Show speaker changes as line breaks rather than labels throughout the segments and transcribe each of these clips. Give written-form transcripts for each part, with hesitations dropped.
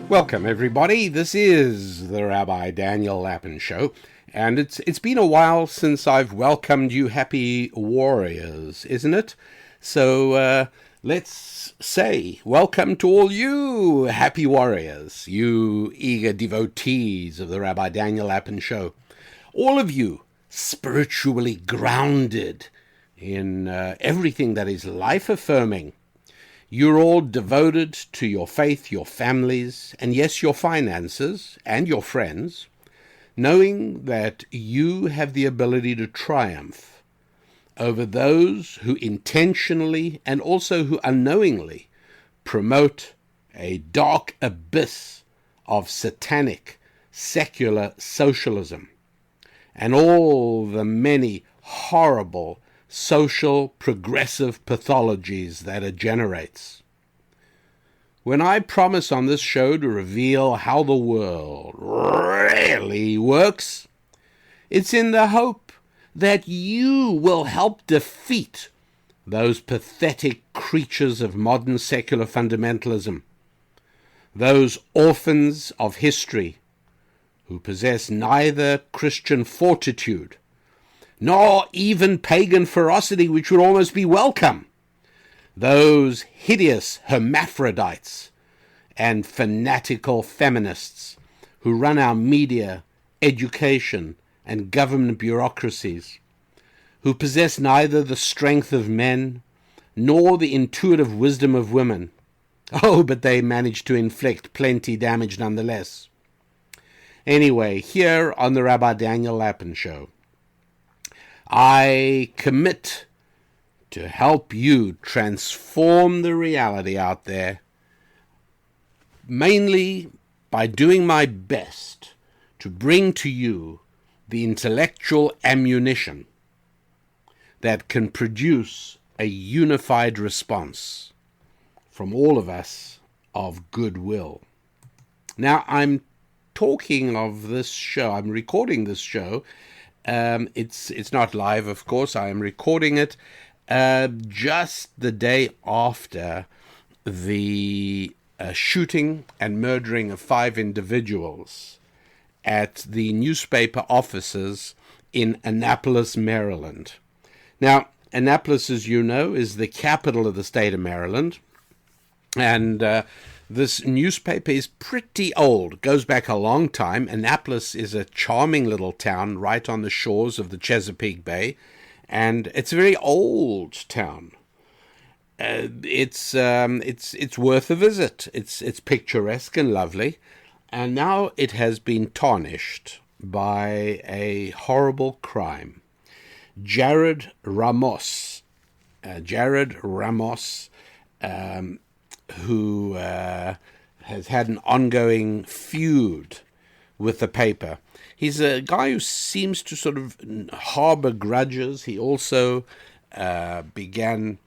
Welcome, everybody. This is the Rabbi Daniel Lapin Show, and it's been a while since I've welcomed you happy warriors, isn't it? So let's say welcome to all you happy warriors, you eager devotees of the Rabbi Daniel Lapin Show, all of you spiritually grounded in everything that is life-affirming. You're all devoted to your faith, your families, and yes, your finances and your friends, knowing that you have the ability to triumph over those who intentionally and also who unknowingly promote a dark abyss of satanic, secular socialism and all the many horrible social progressive pathologies that it generates. When I promise on this show to reveal how the world really works, it's in the hope that you will help defeat those pathetic creatures of modern secular fundamentalism, those orphans of history who possess neither Christian fortitude nor even pagan ferocity, which would almost be welcome. Those hideous hermaphrodites and fanatical feminists who run our media, education, and government bureaucracies, who possess neither the strength of men nor the intuitive wisdom of women. Oh, but they manage to inflict plenty damage nonetheless. Anyway, here on the Rabbi Daniel Lapin Show, I commit to help you transform the reality out there, mainly by doing my best to bring to you the intellectual ammunition that can produce a unified response from all of us of goodwill. Now, I'm talking of this show, I'm recording this show. It's not live, of course. I am recording it just the day after the shooting and murdering of 5 individuals at the newspaper offices in Annapolis, Maryland. Now, Annapolis, as you know, is the capital of the state of Maryland, and this newspaper is pretty old, goes back a long time. Annapolis is a charming little town right on the shores of the Chesapeake Bay, and it's a very old town. It's worth a visit. It's picturesque and lovely, and now it has been tarnished by a horrible crime. Jared Ramos, who has had an ongoing feud with the paper. He's a guy who seems to sort of harbor grudges. He also began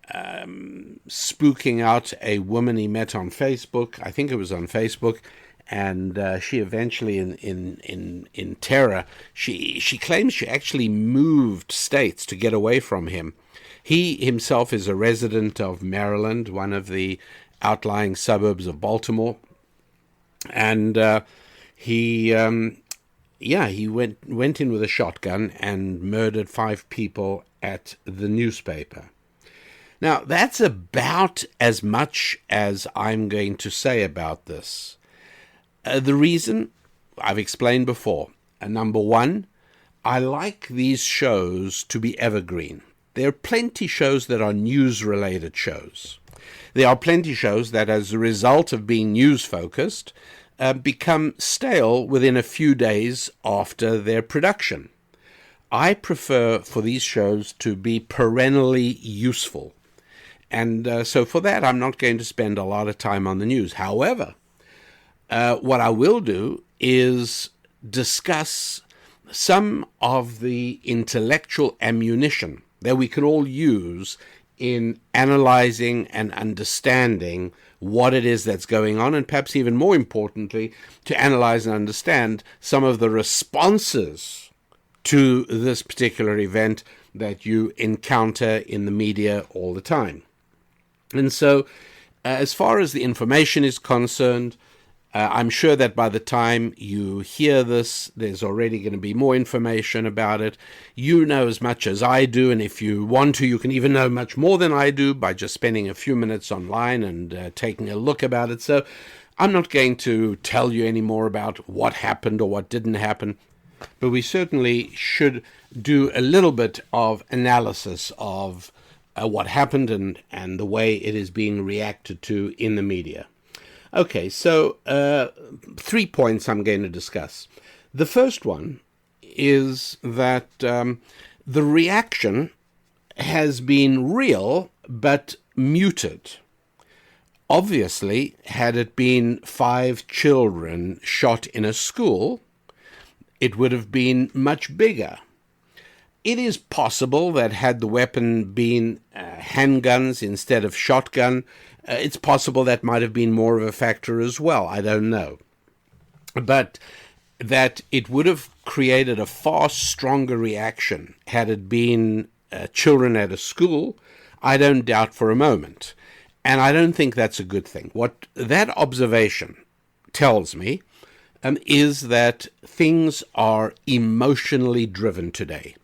spooking out a woman he met on Facebook. I think it was on Facebook. And she eventually, in terror, she claims she actually moved states to get away from him. He himself is a resident of Maryland, one of the outlying suburbs of Baltimore, and he went in with a shotgun and murdered 5 people at the newspaper. Now, that's about as much as I'm going to say about this. The reason I've explained before. Number one, I like these shows to be evergreen. There are plenty shows that are news-related shows. There are plenty shows that, as a result of being news-focused, become stale within a few days after their production. I prefer for these shows to be perennially useful. And so for that, I'm not going to spend a lot of time on the news. However, what I will do is discuss some of the intellectual ammunition that we can all use in analyzing and understanding what it is that's going on, and perhaps even more importantly, to analyze and understand some of the responses to this particular event that you encounter in the media all the time. And so, as far as the information is concerned, I'm sure that by the time you hear this, there's already going to be more information about it. You know as much as I do, and if you want to, you can even know much more than I do by just spending a few minutes online and taking a look about it. So I'm not going to tell you any more about what happened or what didn't happen, but we certainly should do a little bit of analysis of what happened and the way it is being reacted to in the media. Okay, so 3 points I'm going to discuss. The first one is that the reaction has been real but muted. Obviously, had it been 5 children shot in a school, it would have been much bigger. It is possible that had the weapon been handguns instead of shotgun, it's possible that might have been more of a factor as well. I don't know. But that it would have created a far stronger reaction had it been children at a school, I don't doubt for a moment. And I don't think that's a good thing. What that observation tells me is that things are emotionally driven today.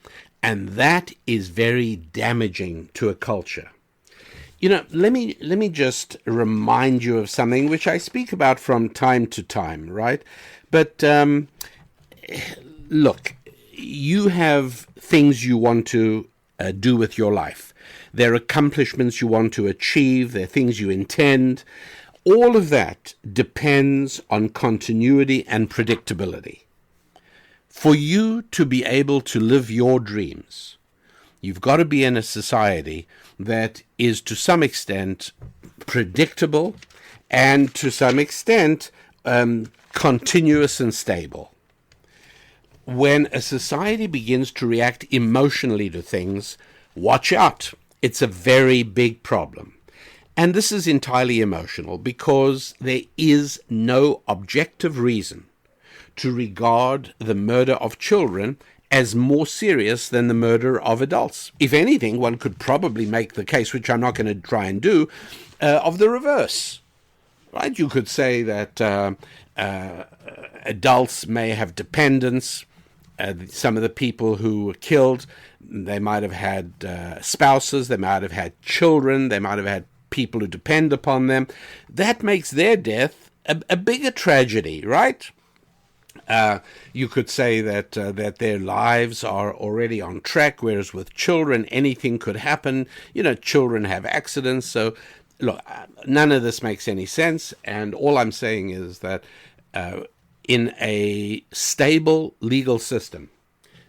And that is very damaging to a culture. You know, let me just remind you of something which I speak about from time to time, right? But look, you have things you want to do with your life. There are accomplishments you want to achieve. There are things you intend. All of that depends on continuity and predictability. For you to be able to live your dreams, you've got to be in a society that is to some extent predictable and to some extent continuous and stable. When a society begins to react emotionally to things, watch out. It's a very big problem. And this is entirely emotional because there is no objective reason to regard the murder of children as more serious than the murder of adults. If anything, one could probably make the case, which I'm not going to try and do, of the reverse. Right? You could say that adults may have dependents. Some of the people who were killed, they might have had spouses, they might have had children, they might have had people who depend upon them. That makes their death a bigger tragedy, right? You could say that their lives are already on track, whereas with children, anything could happen. You know, children have accidents. So, look, none of this makes any sense. And all I'm saying is that in a stable legal system,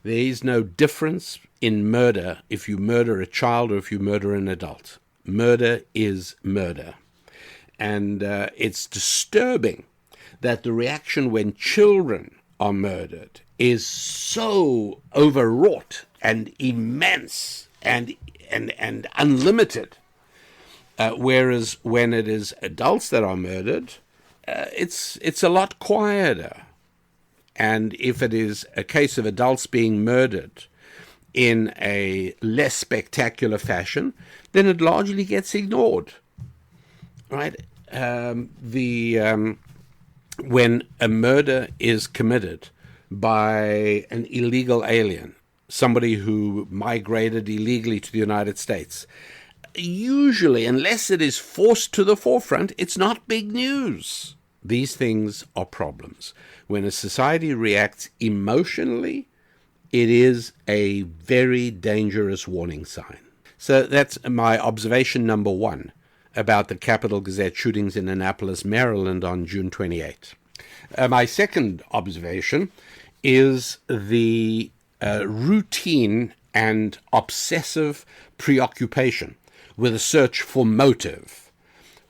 there is no difference in murder if you murder a child or if you murder an adult. Murder is murder. And it's disturbing that the reaction when children are murdered is so overwrought and immense and unlimited, whereas when it is adults that are murdered, it's a lot quieter. And if it is a case of adults being murdered in a less spectacular fashion, then it largely gets ignored, right? When a murder is committed by an illegal alien, somebody who migrated illegally to the United States, usually, unless it is forced to the forefront, it's not big news. These things are problems. When a society reacts emotionally, it is a very dangerous warning sign. So that's my observation number 1 about the Capitol Gazette shootings in Annapolis, Maryland on June 28. My second observation is the routine and obsessive preoccupation with a search for motive.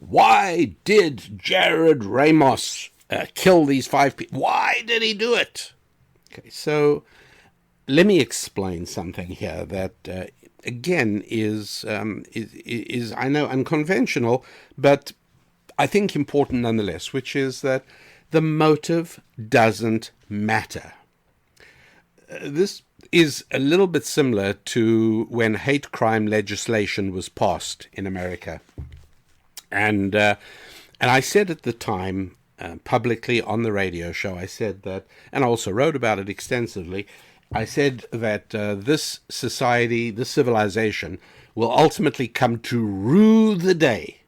Why did Jared Ramos kill these 5 people? Why did he do it? Okay, so let me explain something here that again is I know unconventional, but I think important nonetheless, which is that the motive doesn't matter. This is a little bit similar to when hate crime legislation was passed in America. And I said at the time, publicly on the radio show. I said that, and I also wrote about it extensively. I said that this society, this civilization, will ultimately come to rue the day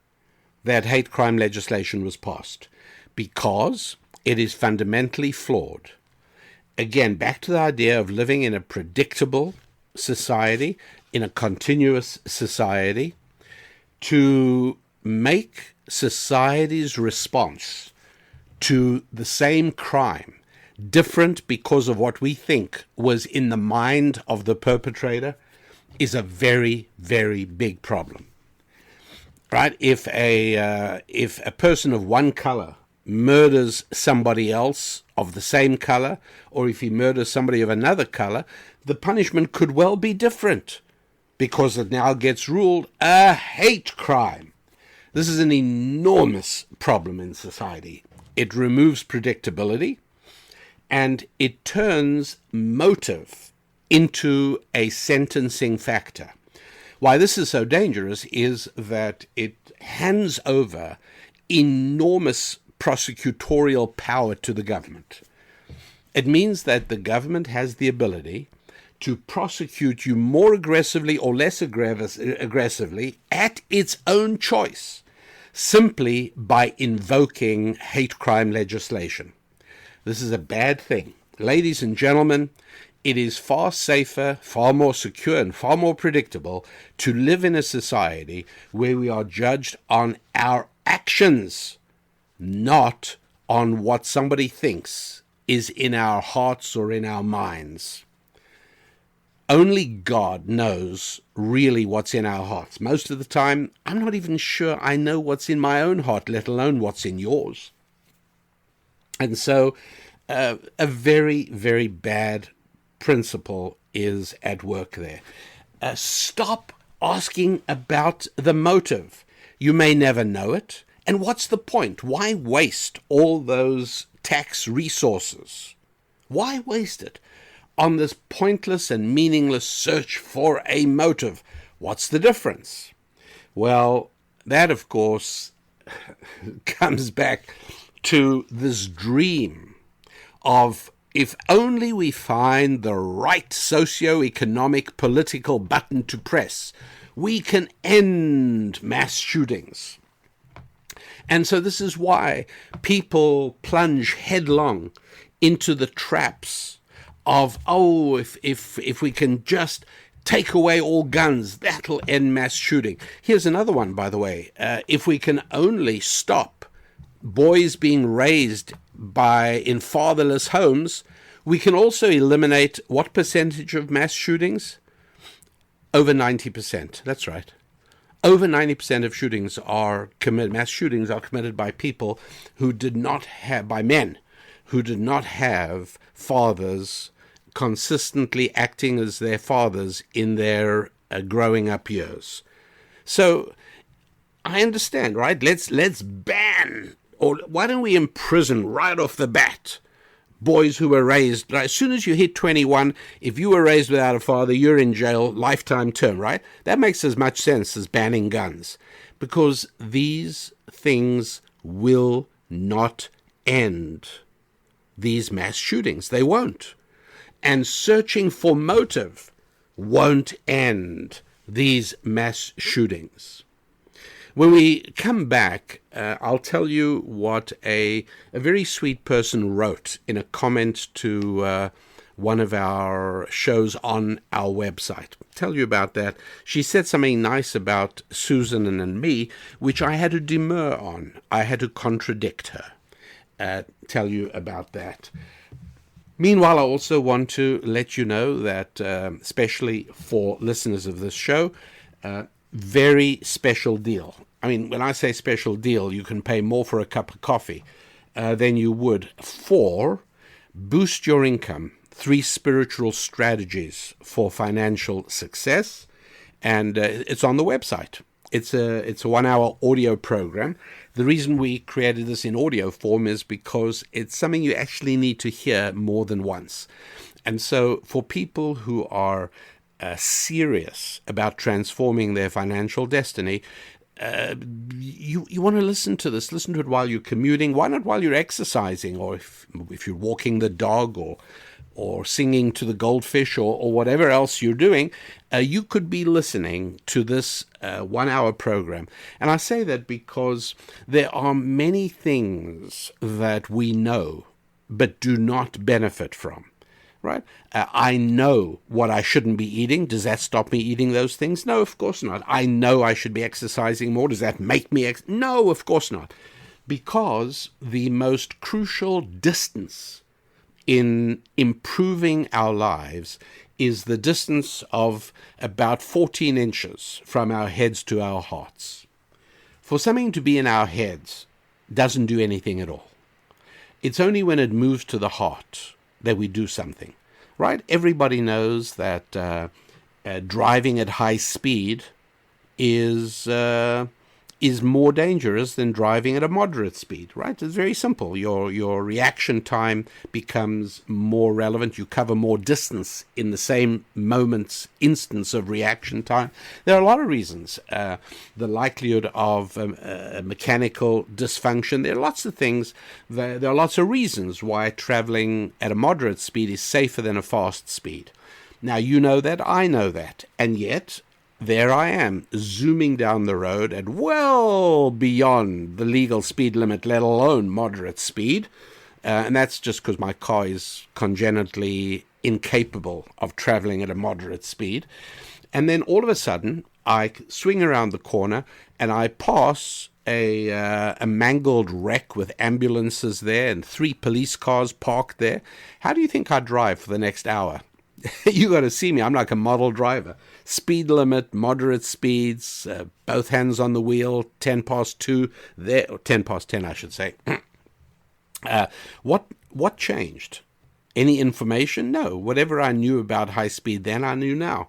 that hate crime legislation was passed, because it is fundamentally flawed. Again, back to the idea of living in a predictable society, in a continuous society, to make society's response to the same crime different because of what we think was in the mind of the perpetrator is a very, very big problem. Right? If a person of one color murders somebody else of the same color, or if he murders somebody of another color, the punishment could well be different, because it now gets ruled a hate crime. This is an enormous problem in society. It removes predictability, and it turns motive into a sentencing factor. Why this is so dangerous is that it hands over enormous prosecutorial power to the government. It means that the government has the ability to prosecute you more aggressively or less aggressively at its own choice, simply by invoking hate crime legislation. This is a bad thing. Ladies and gentlemen, it is far safer, far more secure, and far more predictable to live in a society where we are judged on our actions, not on what somebody thinks is in our hearts or in our minds. Only God knows really what's in our hearts. Most of the time, I'm not even sure I know what's in my own heart, let alone what's in yours. And so a very, very bad principle is at work there. Stop asking about the motive. You may never know it. And what's the point? Why waste all those tax resources? Why waste it on this pointless and meaningless search for a motive? What's the difference? Well, that, of course, comes back to this dream of, if only we find the right socio-economic political button to press, we can end mass shootings. And so this is why people plunge headlong into the traps of, if we can just take away all guns, that'll end mass shooting. Here's another one, by the way. If we can only stop boys being raised in fatherless homes, we can also eliminate what percentage of mass shootings? Over 90%. That's right. Over 90% of shootings mass shootings are committed by people who did not have, by men who did not have fathers consistently acting as their fathers in their growing up years. So I understand, right? Let's ban, or why don't we imprison right off the bat boys who were raised, as soon as you hit 21, if you were raised without a father, you're in jail, lifetime term, right? That makes as much sense as banning guns, because these things will not end these mass shootings. They won't. And searching for motive won't end these mass shootings. When we come back, I'll tell you what a very sweet person wrote in a comment to one of our shows on our website. Tell you about that. She said something nice about Susan and me, which I had to demur on. I had to contradict her. Tell you about that. Meanwhile, I also want to let you know that, especially for listeners of this show, very special deal. I mean, when I say special deal, you can pay more for a cup of coffee than you would for Boost Your Income, 3 spiritual strategies for financial success. And it's on the website. It's a 1-hour audio program. The reason we created this in audio form is because it's something you actually need to hear more than once. And so for people who are serious about transforming their financial destiny, you want to listen to this. Listen to it while you're commuting. Why not while you're exercising, or if you're walking the dog, or singing to the goldfish, or whatever else you're doing. You could be listening to this 1 hour program. And I say that because there are many things that we know but do not benefit from. Right? I know what I shouldn't be eating. Does that stop me eating those things? No, of course not. I know I should be exercising more. Does that make me No, of course not. Because the most crucial distance in improving our lives is the distance of about 14 inches from our heads to our hearts. For something to be in our heads doesn't do anything at all. It's only when it moves to the heart that we do something, right? Everybody knows that driving at high speed is more dangerous than driving at a moderate speed, right? It's very simple. Your reaction time becomes more relevant. You cover more distance in the same instance of reaction time. There are a lot of reasons. The likelihood of mechanical dysfunction. There are lots of things. There are lots of reasons why traveling at a moderate speed is safer than a fast speed. Now, you know that, I know that, and yet there I am, zooming down the road at well beyond the legal speed limit, let alone moderate speed. And that's just because my car is congenitally incapable of traveling at a moderate speed. And then all of a sudden, I swing around the corner and I pass a mangled wreck with ambulances there and 3 police cars parked there. How do you think I drive for the next hour? You got to see me. I'm like a model driver. Speed limit, moderate speeds, both hands on the wheel, 10 past 2, there, or 10 past 10, I should say. What changed? Any information? No. Whatever I knew about high speed then, I knew now.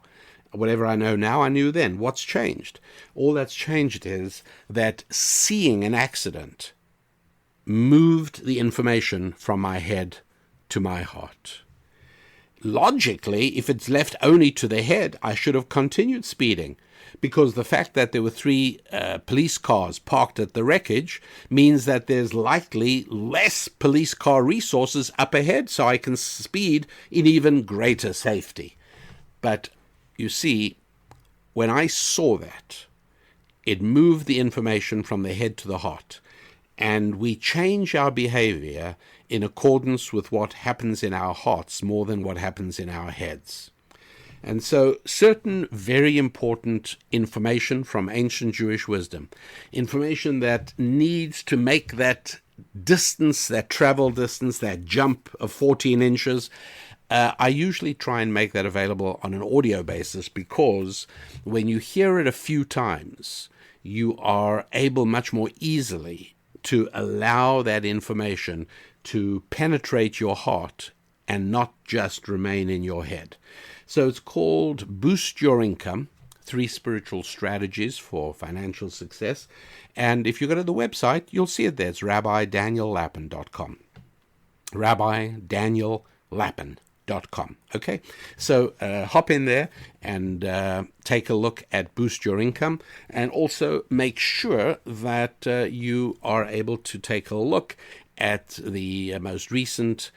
Whatever I know now, I knew then. What's changed? All that's changed is that seeing an accident moved the information from my head to my heart. Logically, if it's left only to the head, I should have continued speeding, because the fact that there were 3 police cars parked at the wreckage means that there's likely less police car resources up ahead, so I can speed in even greater safety. But you see, when I saw that, it moved the information from the head to the heart, and we change our behavior in accordance with what happens in our hearts more than what happens in our heads. And so certain very important information from ancient Jewish wisdom, information that needs to make that distance, that travel distance, that jump of 14 inches, I usually try and make that available on an audio basis, because when you hear it a few times, you are able much more easily to allow that information to penetrate your heart and not just remain in your head. So it's called Boost Your Income, 3 Spiritual Strategies for Financial Success. And if you go to the website, you'll see it there. It's RabbiDanielLappin.com. RabbiDanielLappin.com. Okay, so hop in there and take a look at Boost Your Income, and also make sure that you are able to take a look at the most recent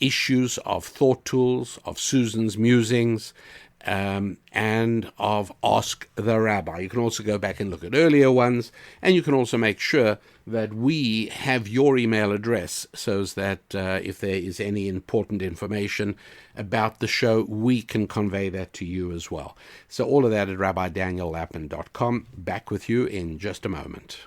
issues of Thought Tools, of Susan's Musings, and of Ask the Rabbi. You can also go back and look at earlier ones, and you can also make sure that we have your email address, so that if there is any important information about the show, we can convey that to you as well. So all of that at RabbiDanielLappin.com. Back with you in just a moment.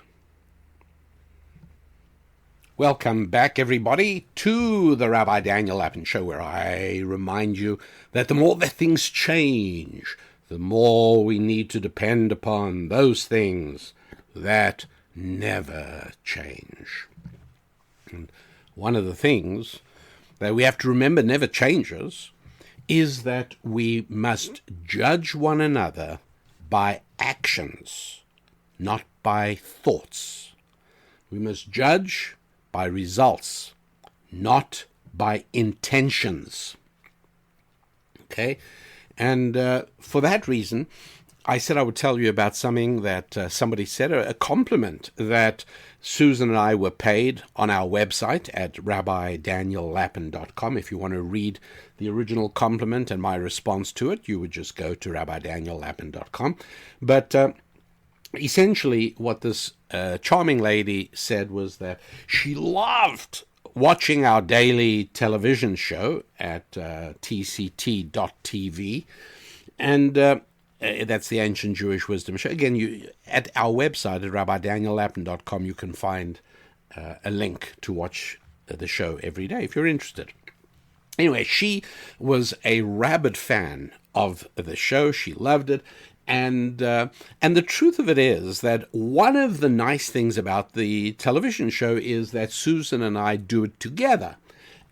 Welcome back, everybody, to the Rabbi Daniel Lappin Show, where I remind you that the more that things change, the more we need to depend upon those things that never change. And one of the things that we have to remember never changes is that we must judge one another by actions, not by thoughts. We must judge by results, not by intentions. Okay? And for that reason, I said I would tell you about something that somebody said, a compliment that Susan and I were paid on our website at rabbidaniellapin.com. If you want to read the original compliment and my response to it, you would just go to rabbidaniellapin.com. But essentially what this charming lady said was that she loved watching our daily television show at tct.tv, and that's the Ancient Jewish Wisdom Show. Again, at our website at rabbidaniellapin.com, you can find a link to watch the show every day if you're interested. Anyway, she was a rabid fan of the show. She loved it. And the truth of it is that one of the nice things about the television show is that Susan and I do it together.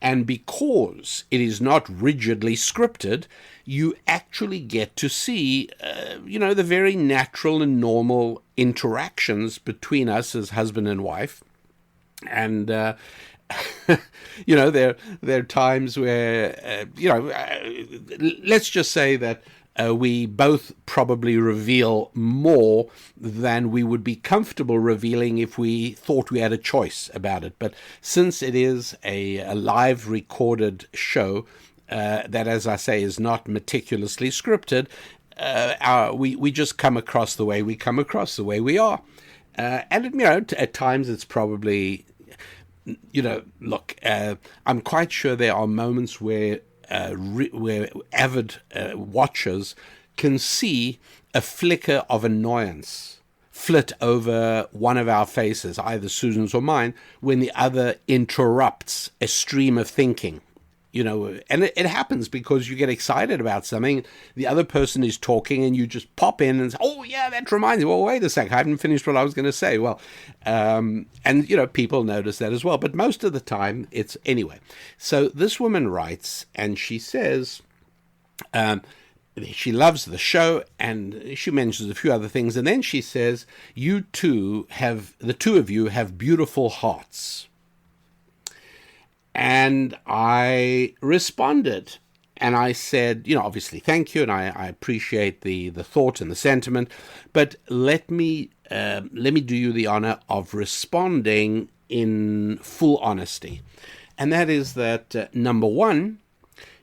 And because it is not rigidly scripted, you actually get to see, the very natural and normal interactions between us as husband and wife. And, there are times where, let's just say that we both probably reveal more than we would be comfortable revealing if we thought we had a choice about it. But since it is a live recorded show that, as I say, is not meticulously scripted, we just come across the way we come across, the way we are. And, at times it's probably, look, I'm quite sure there are moments where avid watchers can see a flicker of annoyance flit over one of our faces, either Susan's or mine, when the other interrupts a stream of thinking. And it happens because you get excited about something, the other person is talking, and you just pop in and say, oh, yeah, that reminds me. Well, wait a sec, I haven't finished what I was going to say. Well, and people notice that as well. But most of the time, it's anyway. So this woman writes, and she says she loves the show, and she mentions a few other things. And then she says, the two of you have beautiful hearts. And I responded, and I said, obviously, thank you, and I appreciate the thought and the sentiment, but let me do you the honor of responding in full honesty. And that is that, number one,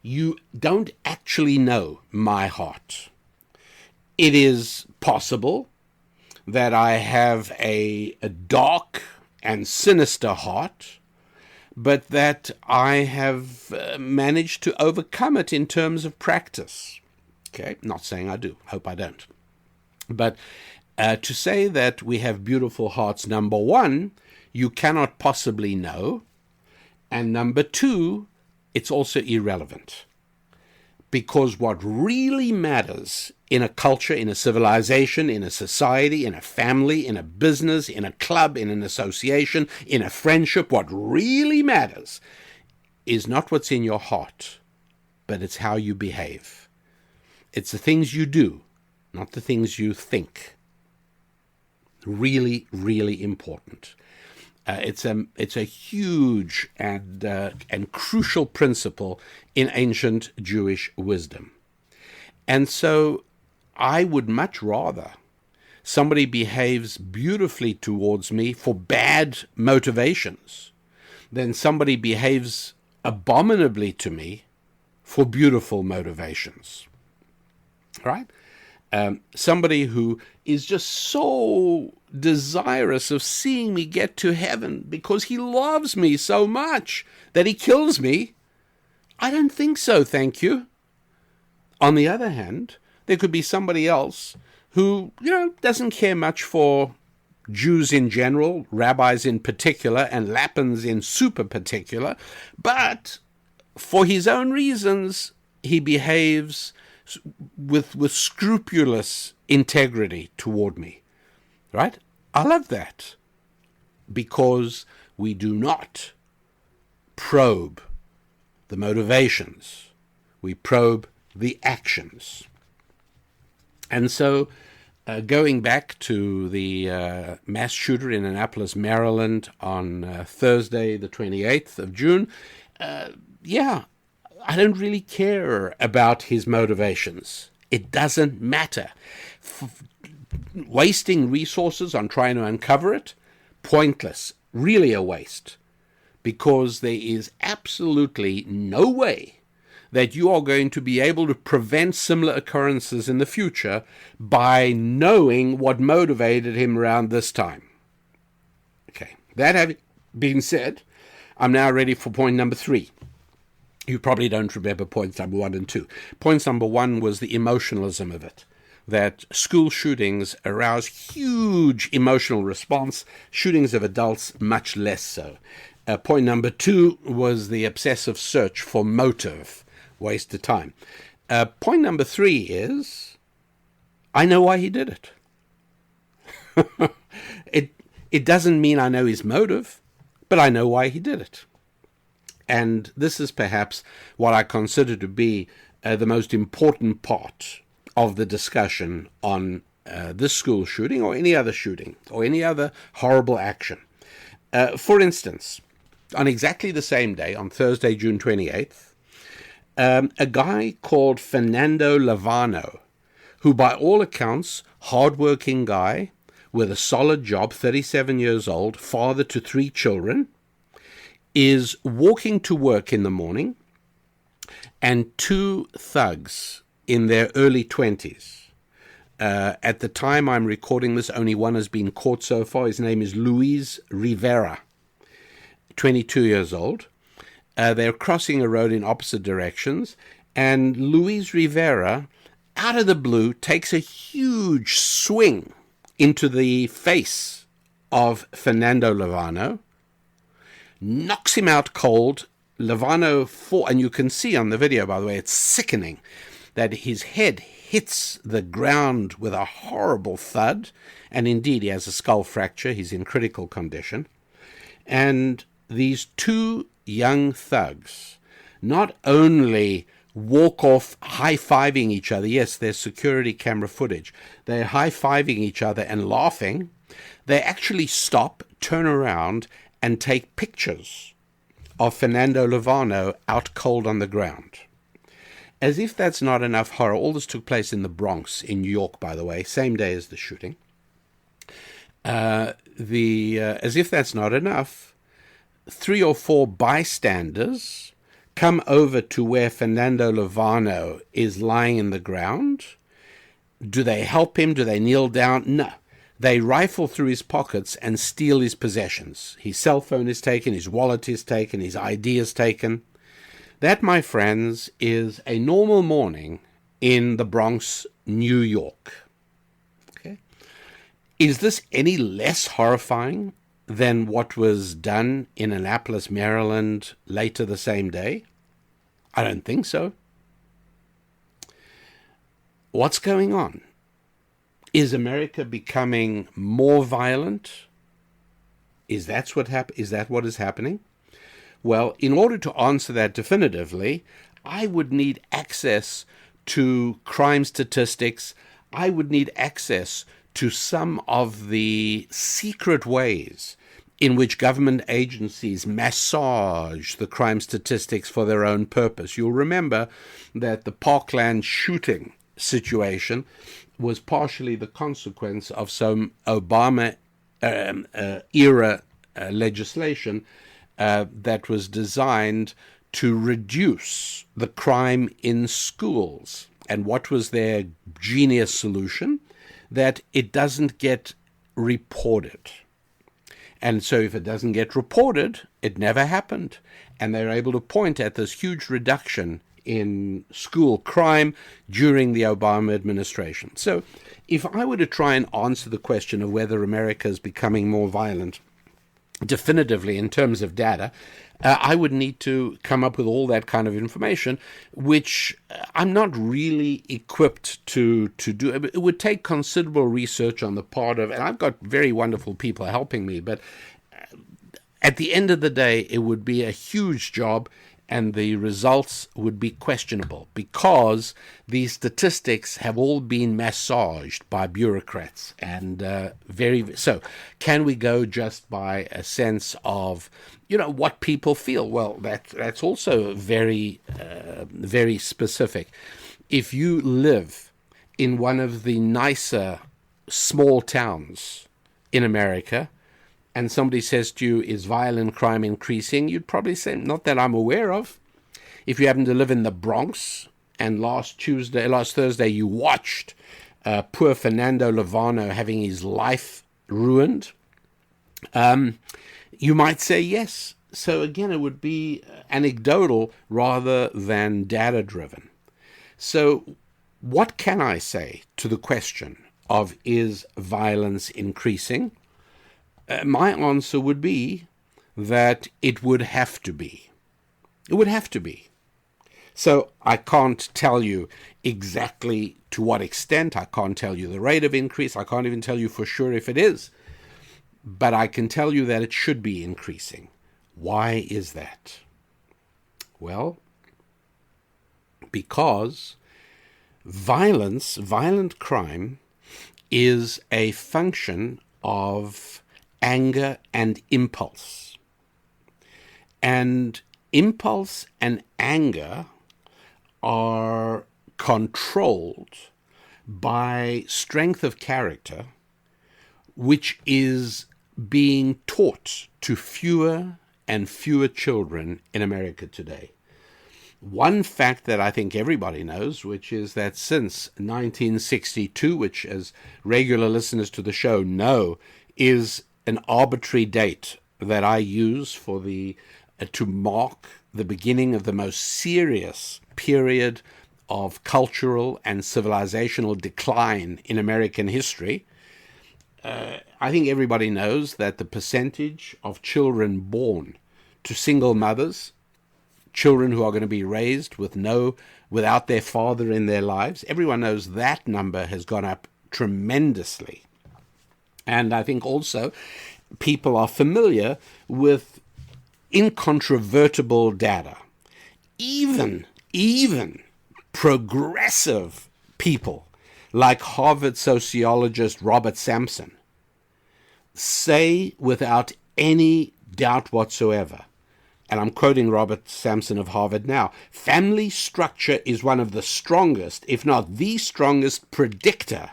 you don't actually know my heart. It is possible that I have a dark and sinister heart, but that I have managed to overcome it in terms of practice. Okay, not saying I do. Hope I don't. But to say that we have beautiful hearts, number one, you cannot possibly know. And number two, it's also irrelevant. Because what really matters in a culture, in a civilization, in a society, in a family, in a business, in a club, in an association, in a friendship, what really matters is not what's in your heart, but it's how you behave. It's the things you do, not the things you think. Really, really important. It's a huge and crucial principle in ancient Jewish wisdom. And so I would much rather somebody behaves beautifully towards me for bad motivations than somebody behaves abominably to me for beautiful motivations. Right? Somebody who is just so desirous of seeing me get to heaven because he loves me so much that he kills me. I don't think so, thank you. On the other hand, there could be somebody else who, doesn't care much for Jews in general, rabbis in particular, and Lapins in super particular, but for his own reasons, he behaves with scrupulous integrity toward me. Right? I love that because we do not probe the motivations. We probe the actions. And so going back to the mass shooter in Annapolis, Maryland on Thursday, the 28th of June, I don't really care about his motivations. It doesn't matter. wasting resources on trying to uncover it, pointless, really a waste, because there is absolutely no way that you are going to be able to prevent similar occurrences in the future by knowing what motivated him around this time. Okay, that having been said, I'm now ready for point number 3. You probably don't remember points number 1 and 2. Point number 1 was the emotionalism of it, that school shootings arouse huge emotional response, shootings of adults much less so. Point number 2 was the obsessive search for motive, waste of time. Point number 3 is, I know why he did it. It doesn't mean I know his motive, but I know why he did it. And this is perhaps what I consider to be the most important part of the discussion on this school shooting or any other shooting or any other horrible action. For instance, on exactly the same day, on Thursday, June 28th, a guy called Fernando Lavano, who by all accounts, hardworking guy with a solid job, 37 years old, father to 3 children, is walking to work in the morning, and 2 thugs in their early 20s. At the time I'm recording this, only one has been caught so far. His name is Luis Rivera, 22 years old. They're crossing a road in opposite directions, and Luis Rivera, out of the blue, takes a huge swing into the face of Fernando Lavano, knocks him out cold. Lavano and you can see on the video, by the way, it's sickening, that his head hits the ground with a horrible thud, and indeed he has a skull fracture. He's in critical condition. And these 2 young thugs not only walk off high-fiving each other, yes, there's security camera footage, they're high-fiving each other and laughing, they actually stop, turn around, and take pictures of Fernando Lavano out cold on the ground. As if that's not enough horror, all this took place in the Bronx, in New York, by the way, same day as the shooting. As if that's not enough, 3 or 4 bystanders come over to where Fernando Lavano is lying in the ground. Do they help him? Do they kneel down? No. They rifle through his pockets and steal his possessions. His cell phone is taken, his wallet is taken, his ID is taken. That, my friends, is a normal morning in the Bronx, New York. Okay? Is this any less horrifying than what was done in Annapolis, Maryland, later the same day? I don't think so. What's going on? Is America becoming more violent? Is that what is happening? Well, in order to answer that definitively, I would need access to crime statistics. I would need access to some of the secret ways in which government agencies massage the crime statistics for their own purpose. You'll remember that the Parkland shooting situation was partially the consequence of some Obama era legislation that was designed to reduce the crime in schools. And what was their genius solution? That it doesn't get reported. And so if it doesn't get reported, it never happened. And they're able to point at this huge reduction in school crime during the Obama administration. So if I were to try and answer the question of whether America is becoming more violent definitively in terms of data, I would need to come up with all that kind of information, which I'm not really equipped to do. It would take considerable research on the part of, and I've got very wonderful people helping me, but at the end of the day, it would be a huge job, and the results would be questionable because these statistics have all been massaged by bureaucrats. And so can we go just by a sense of, what people feel? Well, that's also very, very specific. If you live in one of the nicer small towns in America, and somebody says to you, is violent crime increasing? You'd probably say, not that I'm aware of. If you happen to live in the Bronx, and last Thursday, you watched poor Fernando Lovano having his life ruined, you might say yes. So again, it would be anecdotal rather than data-driven. So what can I say to the question of is violence increasing? My answer would be that it would have to be. It would have to be. So I can't tell you exactly to what extent. I can't tell you the rate of increase. I can't even tell you for sure if it is. But I can tell you that it should be increasing. Why is that? Well, because violent crime, is a function of anger and impulse. And impulse and anger are controlled by strength of character, which is being taught to fewer and fewer children in America today. One fact that I think everybody knows, which is that since 1962, which as regular listeners to the show know, is an arbitrary date that I use for to mark the beginning of the most serious period of cultural and civilizational decline in American history. I think everybody knows that the percentage of children born to single mothers, children who are going to be raised without their father in their lives, everyone knows that number has gone up tremendously. And I think also people are familiar with incontrovertible data. Even progressive people like Harvard sociologist Robert Sampson say without any doubt whatsoever, and I'm quoting Robert Sampson of Harvard now, family structure is one of the strongest, if not the strongest, predictor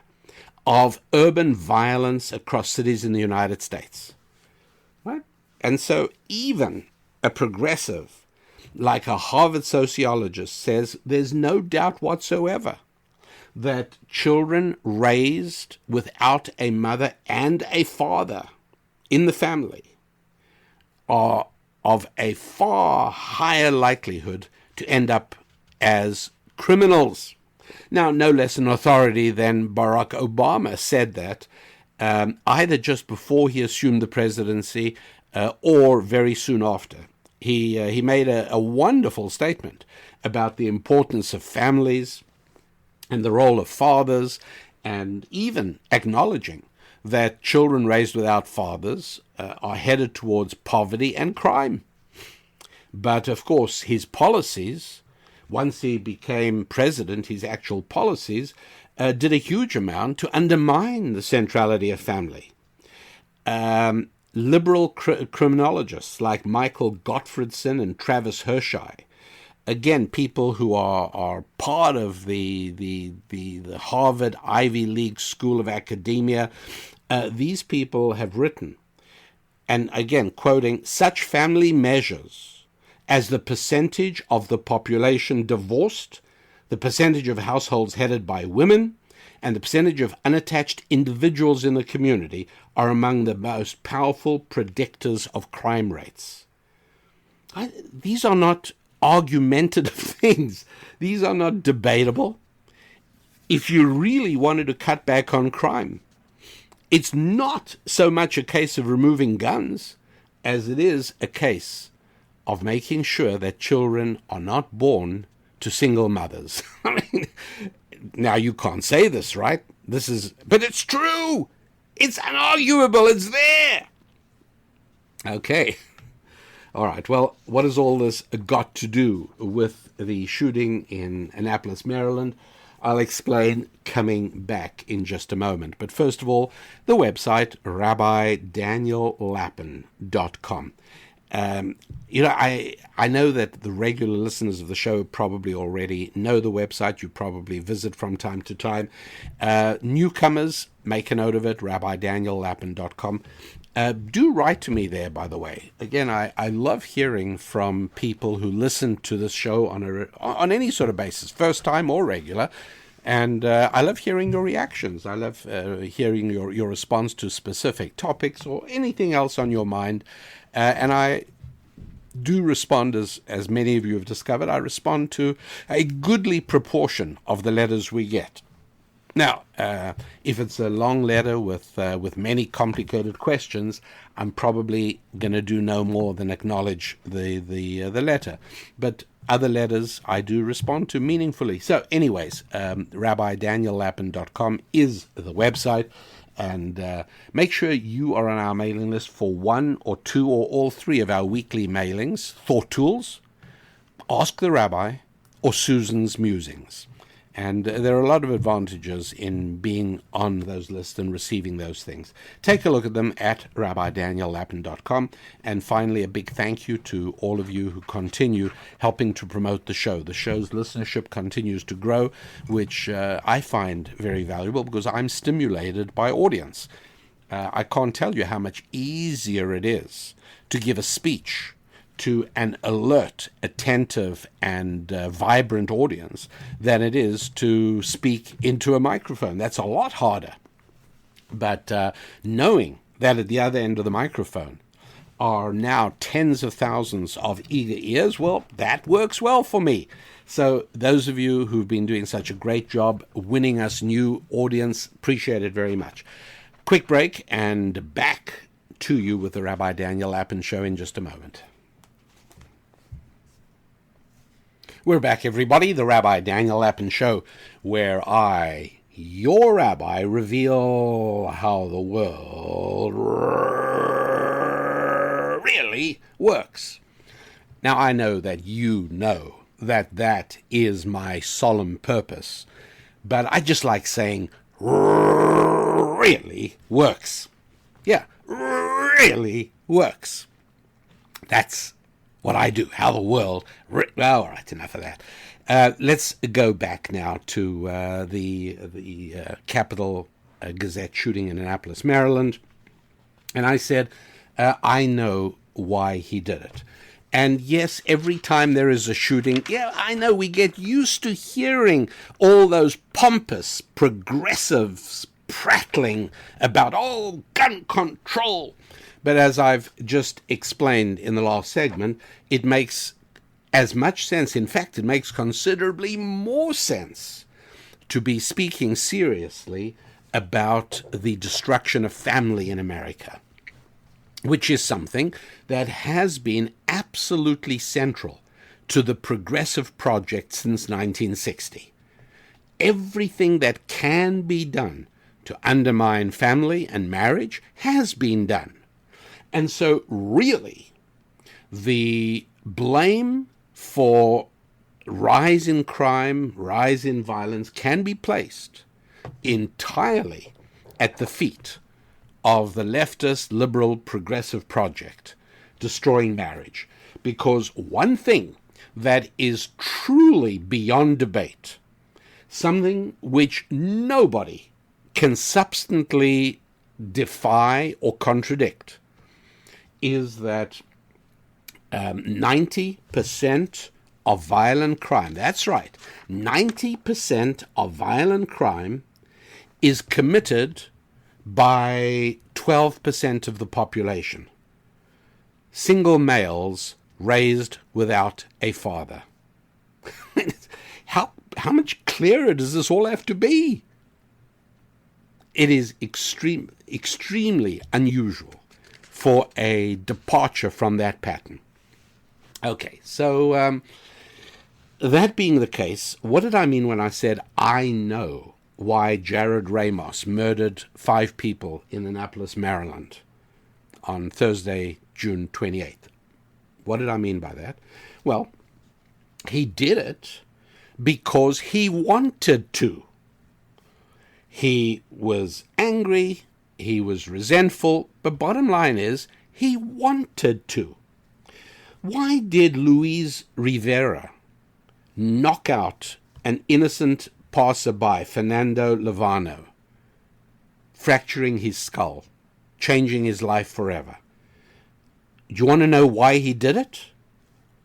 of urban violence across cities in the United States. Right? And so even a progressive like a Harvard sociologist says there's no doubt whatsoever that children raised without a mother and a father in the family are of a far higher likelihood to end up as criminals. Now, no less an authority than Barack Obama said that either just before he assumed the presidency or very soon after. He made a wonderful statement about the importance of families and the role of fathers, and even acknowledging that children raised without fathers are headed towards poverty and crime. But of course, his policies, once he became president, his actual policies did a huge amount to undermine the centrality of family. Liberal criminologists like Michael Gottfredson and Travis Hirschai, again, people who are part of the Harvard Ivy League School of Academia, these people have written, and again, quoting, such family measures as the percentage of the population divorced, the percentage of households headed by women, and the percentage of unattached individuals in the community are among the most powerful predictors of crime rates. These are not argumentative things. These are not debatable. If you really wanted to cut back on crime, it's not so much a case of removing guns as it is a case of making sure that children are not born to single mothers. I mean, now you can't say this, right? But it's true. It's unarguable. It's there. Okay. All right. Well, what has all this got to do with the shooting in Annapolis, Maryland? I'll explain coming back in just a moment. But first of all, the website, rabbidaniellapin.com. I know that the regular listeners of the show probably already know the website. You probably visit from time to time. Newcomers, make a note of it, rabbidaniellapin.com. Do write to me there, by the way. Again, I love hearing from people who listen to this show on any sort of basis, first time or regular. And I love hearing your reactions. I love hearing your response to specific topics or anything else on your mind. And I do respond, as many of you have discovered, I respond to a goodly proportion of the letters we get. Now, if it's a long letter with many complicated questions, I'm probably going to do no more than acknowledge the letter. But other letters I do respond to meaningfully. So anyways, rabbidaniellapin.com is the website. And make sure you are on our mailing list for one or two or all three of our weekly mailings: Thought Tools, Ask the Rabbi, or Susan's Musings. And there are a lot of advantages in being on those lists and receiving those things. Take a look at them at rabbidaniellapin.com. And finally, a big thank you to all of you who continue helping to promote the show. The show's listenership continues to grow, which I find very valuable because I'm stimulated by audience. I can't tell you how much easier it is to give a speech to an alert, attentive, and vibrant audience than it is to speak into a microphone. That's a lot harder. But knowing that at the other end of the microphone are now tens of thousands of eager ears, well, that works well for me. So those of you who've been doing such a great job winning us new audience, appreciate it very much. Quick break, and back to you with the Rabbi Daniel Lapin Show in just a moment. We're back, everybody, the Rabbi Daniel Lapin Show, where I, your rabbi, reveal how the world really works. Now, I know that you know that is my solemn purpose, but I just like saying really works. Yeah, really works. That's what I do, how the world... all right, enough of that. Let's go back now to the Capitol Gazette shooting in Annapolis, Maryland. And I said, I know why he did it. And yes, every time there is a shooting, yeah, I know we get used to hearing all those pompous progressives prattling about, gun control. But as I've just explained in the last segment, it makes as much sense. In fact, it makes considerably more sense to be speaking seriously about the destruction of family in America, which is something that has been absolutely central to the progressive project since 1960. Everything that can be done to undermine family and marriage has been done. And so, really, the blame for rise in crime, rise in violence can be placed entirely at the feet of the leftist, liberal, progressive project, destroying marriage. Because one thing that is truly beyond debate, something which nobody can substantially defy or contradict, is that 90% of violent crime, that's right, 90% of violent crime is committed by 12% of the population. Single males raised without a father. How much clearer does this all have to be? It is extremely unusual for a departure from that pattern. Okay, so that being the case, what did I mean when I said I know why Jared Ramos murdered 5 people in Annapolis, Maryland on Thursday, June 28th? What did I mean by that? Well, he did it because he wanted to. He was angry, he was resentful, but bottom line is, he wanted to. Why did Luis Rivera knock out an innocent passerby, Fernando Levano, fracturing his skull, changing his life forever? Do you want to know why he did it?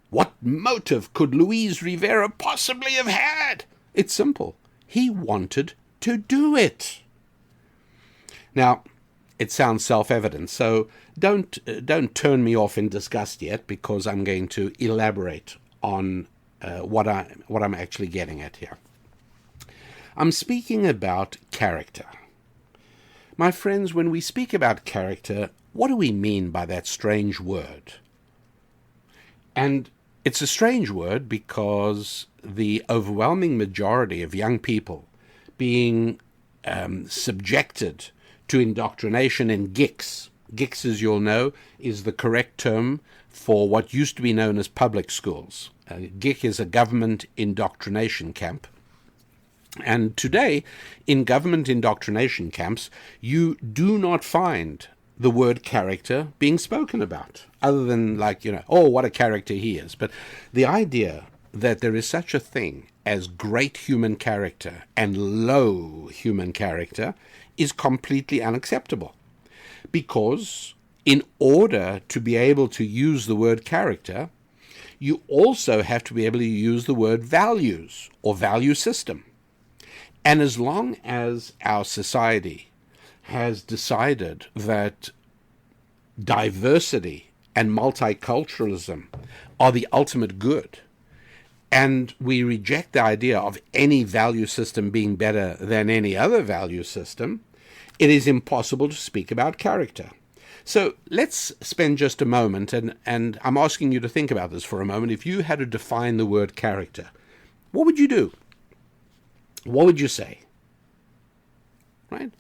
What motive could Luis Rivera possibly have had? It's simple. He wanted to do it. Now, it sounds self-evident, so don't turn me off in disgust yet, because I'm going to elaborate on what I'm actually getting at here. I'm speaking about character. My friends, when we speak about character, what do we mean by that strange word? And it's a strange word because the overwhelming majority of young people being subjected to indoctrination in GICs. GICs, as you'll know, is the correct term for what used to be known as public schools. GIC is a government indoctrination camp. And today, in government indoctrination camps, you do not find the word character being spoken about, other than oh, what a character he is. But the idea that there is such a thing as great human character and low human character is completely unacceptable. Because in order to be able to use the word character, you also have to be able to use the word values or value system. And as long as our society has decided that diversity and multiculturalism are the ultimate good, and we reject the idea of any value system being better than any other value system, it is impossible to speak about character. So let's spend just a moment, and I'm asking you to think about this for a moment. If you had to define the word character, what would you do? What would you say? Right?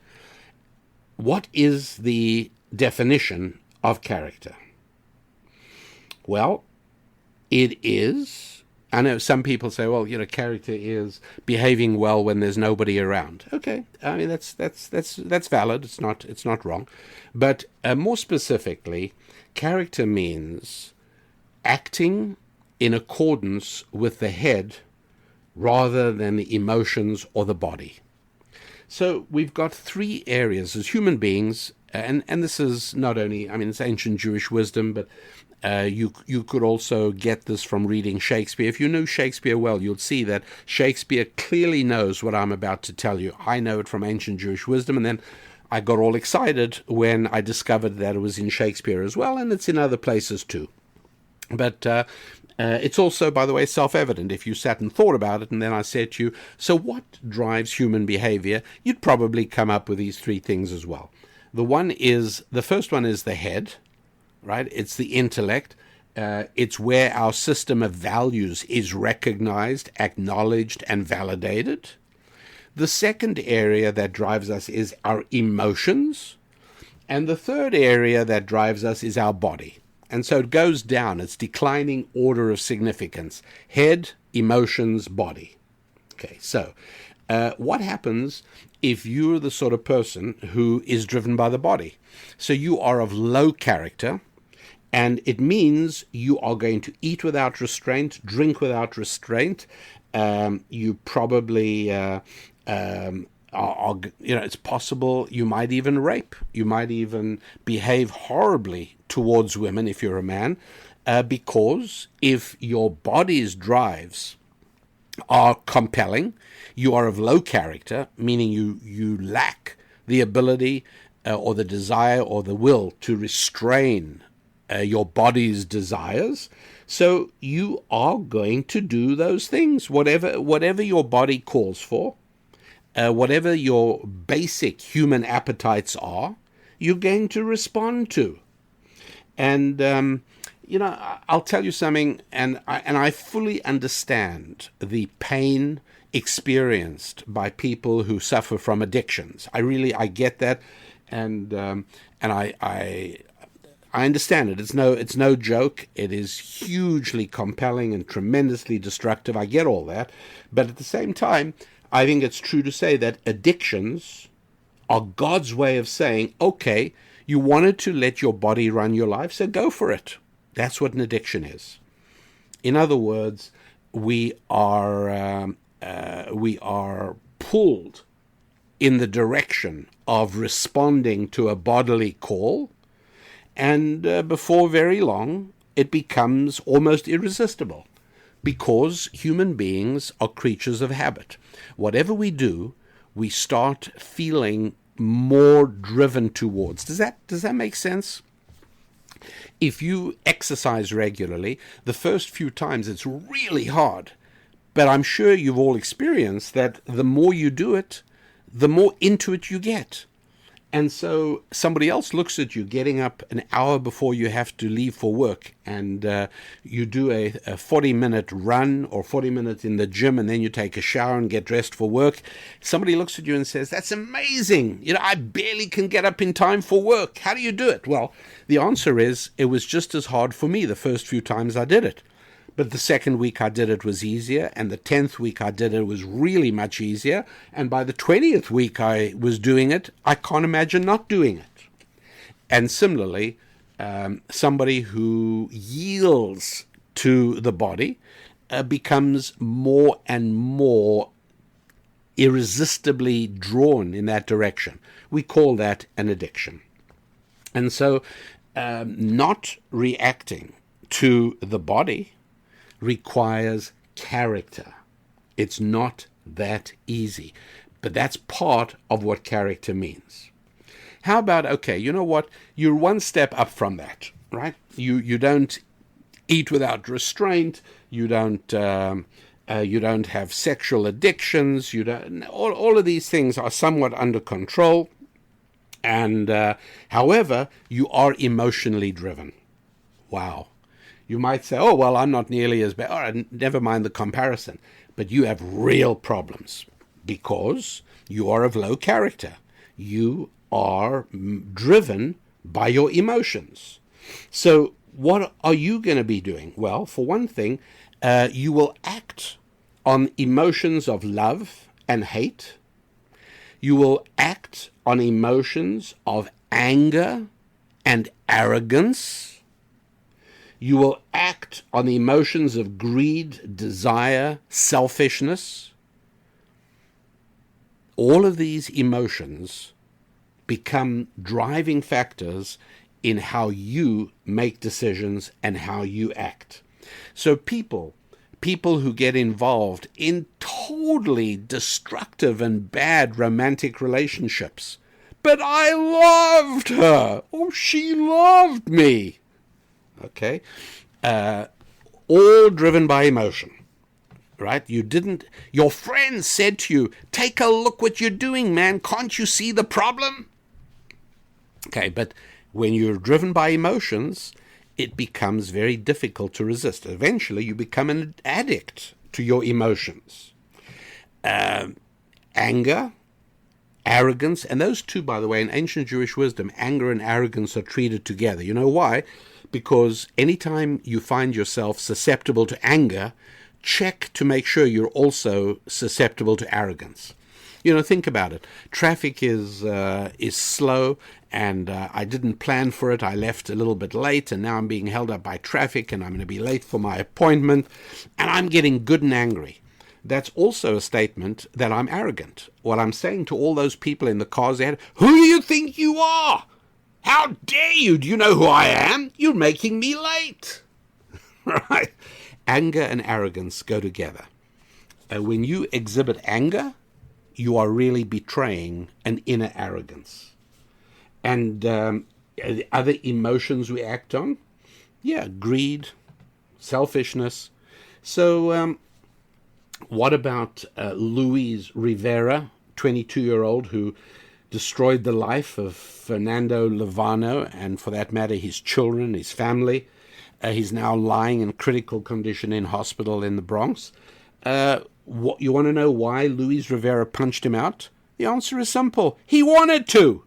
What is the definition of character? Well, it is, I know some people say, well, character is behaving well when there's nobody around. Okay, I mean that's valid. It's not wrong, but more specifically, character means acting in accordance with the head rather than the emotions or the body. So we've got three areas as human beings, and this is not only, it's ancient Jewish wisdom, but you could also get this from reading Shakespeare. If you knew Shakespeare well, you'll see that Shakespeare clearly knows what I'm about to tell you. I know it from ancient Jewish wisdom, and then I got all excited when I discovered that it was in Shakespeare as well, and it's in other places too. But it's also, by the way, self-evident. If you sat and thought about it, and then I said to you, so what drives human behavior? You'd probably come up with these three things as well. The first one is the head, right? It's the intellect. It's where our system of values is recognized, acknowledged, and validated. The second area that drives us is our emotions. And the third area that drives us is our body. And so it goes down. It's declining order of significance. Head, emotions, body. Okay, so what happens if you're the sort of person who is driven by the body? So you are of low character, and it means you are going to eat without restraint, drink without restraint. You probably it's possible you might even rape. You might even behave horribly towards women if you're a man, because if your body's drives are compelling, you are of low character, meaning you lack the ability or the desire or the will to restrain your body's desires. So you are going to do those things, whatever your body calls for. Whatever your basic human appetites are, you're going to respond to. And, I'll tell you something, and I fully understand the pain experienced by people who suffer from addictions. I get that, and I understand it. It's no joke. It is hugely compelling and tremendously destructive. I get all that. But at the same time, I think it's true to say that addictions are God's way of saying, okay, you wanted to let your body run your life, so go for it. That's what an addiction is. In other words, we are pulled in the direction of responding to a bodily call, and before very long, it becomes almost irresistible, because human beings are creatures of habit. Whatever we do, we start feeling more driven towards. Does that make sense? If you exercise regularly, the first few times it's really hard. But I'm sure you've all experienced that the more you do it, the more into it you get. And so somebody else looks at you getting up an hour before you have to leave for work, and you do a 40-minute run or 40 minutes in the gym, and then you take a shower and get dressed for work. Somebody looks at you and says, "That's amazing. I barely can get up in time for work. How do you do it?" Well, the answer is, it was just as hard for me the first few times I did it. But the second week I did it was easier, and the 10th week I did it was really much easier, and by the 20th week I was doing it, I can't imagine not doing it. And similarly, somebody who yields to the body becomes more and more irresistibly drawn in that direction. We call that an addiction. And so not reacting to the body requires character. It's not that easy, but that's part of what character means. How about, okay, you know what? You're one step up from that, right? You don't eat without restraint. You don't have sexual addictions. You don't. All of these things are somewhat under control, and however, you are emotionally driven. Wow. You might say, "Oh, well, I'm not nearly as bad." All right, never mind the comparison. But you have real problems because you are of low character. You are driven by your emotions. So what are you going to be doing? Well, for one thing, you will act on emotions of love and hate. You will act on emotions of anger and arrogance. You will act on the emotions of greed, desire, selfishness. All of these emotions become driving factors in how you make decisions and how you act. So people who get involved in totally destructive and bad romantic relationships, "But I loved her. Oh, she loved me." Okay, all driven by emotion, right? Your friend said to you, "Take a look what you're doing, man. Can't you see the problem?" Okay, but when you're driven by emotions, it becomes very difficult to resist. Eventually, you become an addict to your emotions. Anger, arrogance, and those two, by the way, in ancient Jewish wisdom, anger and arrogance are treated together. You know why? Because anytime you find yourself susceptible to anger, check to make sure you're also susceptible to arrogance. Think about it. Traffic is slow, and I didn't plan for it. I left a little bit late, and now I'm being held up by traffic, and I'm going to be late for my appointment, and I'm getting good and angry. That's also a statement that I'm arrogant. What I'm saying to all those people in the cars ahead, "Who do you think you are? How dare you? Do you know who I am? You're making me late." Right? Anger and arrogance go together. When you exhibit anger, you are really betraying an inner arrogance. And other emotions we act on? Yeah, greed, selfishness. So what about Luis Rivera, 22-year-old, who destroyed the life of Fernando Levano, and for that matter, his children, his family. He's now lying in critical condition in hospital in the Bronx. What you want to know why Luis Rivera punched him out? The answer is simple. He wanted to.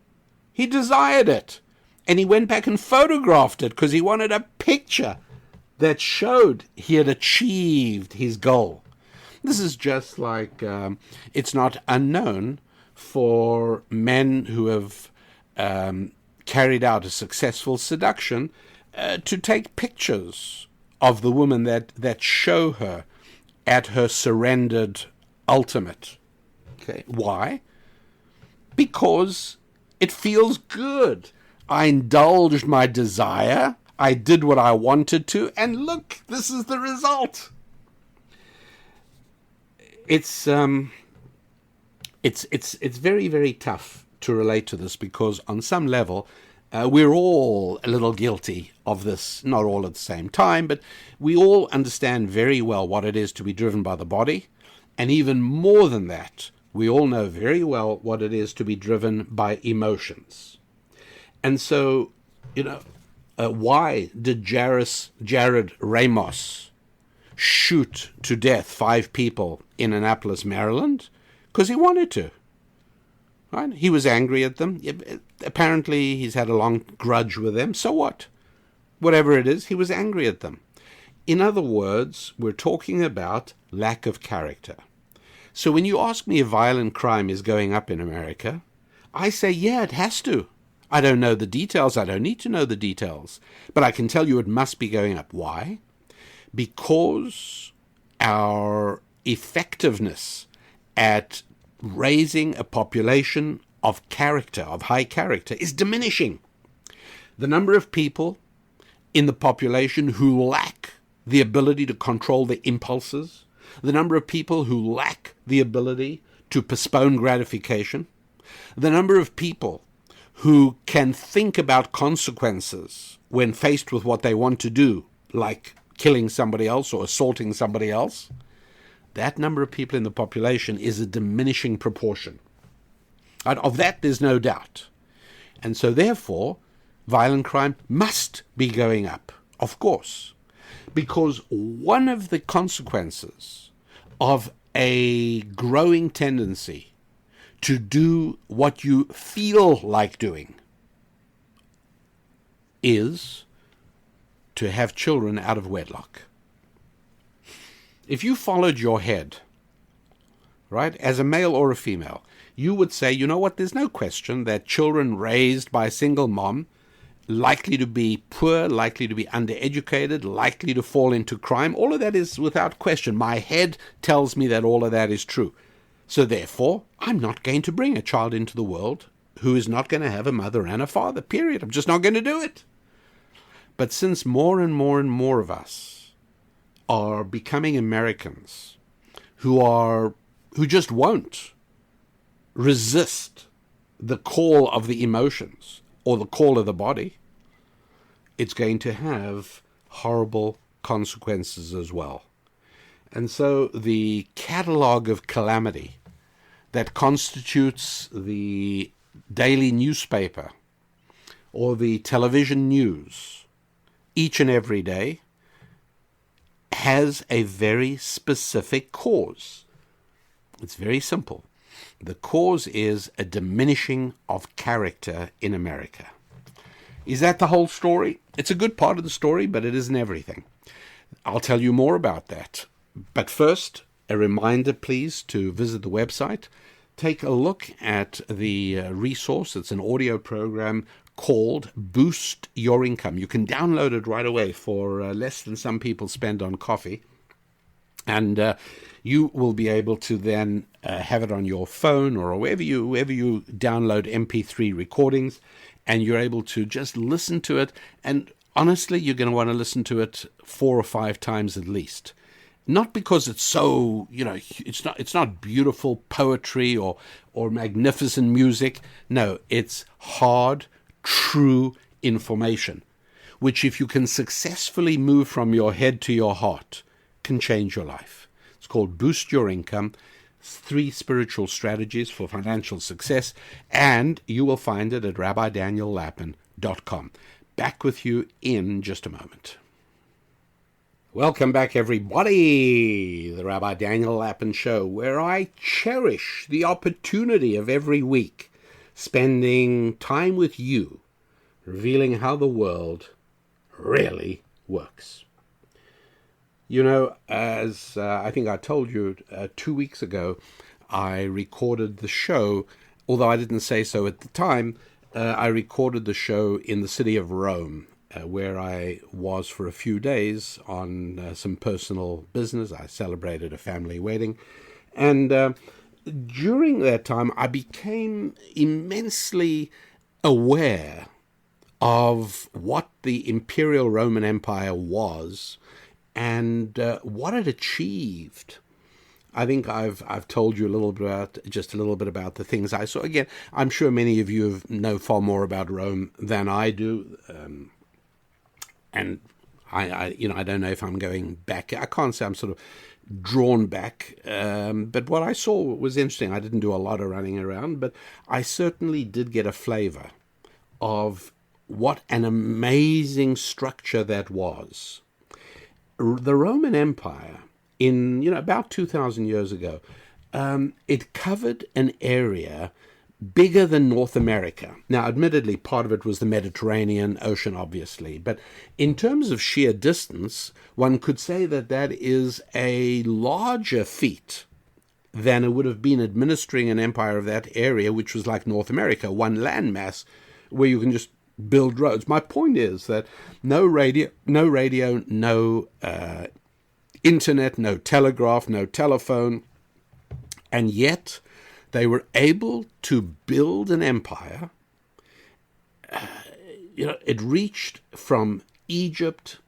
He desired it. And he went back and photographed it because he wanted a picture that showed he had achieved his goal. This is just like it's not unknown for men who have carried out a successful seduction to take pictures of the woman that show her at her surrendered ultimate. Okay, why? Because it feels good. I indulged my desire. I did what I wanted to, and look, this is the result. It's very, very tough to relate to this because on some level, we're all a little guilty of this, not all at the same time, but we all understand very well what it is to be driven by the body. And even more than that, we all know very well what it is to be driven by emotions. And so, why did Jared Ramos shoot to death 5 people in Annapolis, Maryland? Because he wanted to. Right? He was angry at them. Apparently, he's had a long grudge with them. So what? Whatever it is, he was angry at them. In other words, we're talking about lack of character. So when you ask me if violent crime is going up in America, I say, yeah, it has to. I don't know the details. I don't need to know the details. But I can tell you it must be going up. Why? Because our effectiveness at raising a population of character, of high character, is diminishing. The number of people in the population who lack the ability to control their impulses, the number of people who lack the ability to postpone gratification, the number of people who can think about consequences when faced with what they want to do, like killing somebody else or assaulting somebody else, that number of people in the population is a diminishing proportion. And of that, there's no doubt. And so, therefore, violent crime must be going up, of course, because one of the consequences of a growing tendency to do what you feel like doing is to have children out of wedlock. If you followed your head, right, as a male or a female, you would say, you know what, there's no question that children raised by a single mom, likely to be poor, likely to be undereducated, likely to fall into crime, all of that is without question. My head tells me that all of that is true. So therefore, I'm not going to bring a child into the world who is not going to have a mother and a father, period. I'm just not going to do it. But since more and more and more of us are becoming Americans who just won't resist the call of the emotions or the call of the body, it's going to have horrible consequences as well. And so the catalog of calamity that constitutes the daily newspaper or the television news each and every day has a very specific cause. It's very simple. The cause is a diminishing of character in America. Is that the whole story? It's a good part of the story, but it isn't everything. I'll tell you more about that. But first, a reminder, please, to visit the website. Take a look at the resource. It's an audio program called Boost Your Income. You can download it right away for less than some people spend on coffee. And you will be able to then have it on your phone or wherever you download MP3 recordings, and you're able to just listen to it. And honestly, you're going to want to listen to it 4 or 5 times at least. Not because it's so, it's not beautiful poetry or magnificent music. No, it's hard, true information, which if you can successfully move from your head to your heart, can change your life. It's called Boost Your Income, 3 spiritual strategies for financial success, and you will find it at rabbidaniellapin.com. Back with you in just a moment. Welcome back, everybody. The Rabbi Daniel Lapin Show, where I cherish the opportunity of every week spending time with you, revealing how the world really works. You know, as I think I told you 2 weeks ago, I recorded the show, although I didn't say so at the time. I recorded the show in the city of Rome, where I was for a few days on some personal business. I celebrated a family wedding. And during that time, I became immensely aware of what the Imperial Roman Empire was and what it achieved. I think I've told you a little bit about the things I saw. Again, I'm sure many of you know far more about Rome than I do, and I don't know if I'm going back. I can't say I'm sort of drawn back, but what I saw was interesting. I didn't do a lot of running around, but I certainly did get a flavor of what an amazing structure that was. The Roman Empire, in about 2,000 years ago, it covered an area bigger than North America. Now, admittedly, part of it was the Mediterranean Ocean, obviously, but in terms of sheer distance, one could say that that is a larger feat than it would have been administering an empire of that area, which was like North America, one landmass where you can just build roads. My point is that no radio, no internet, no telegraph, no telephone, and yet they were able to build an empire. It reached from Egypt,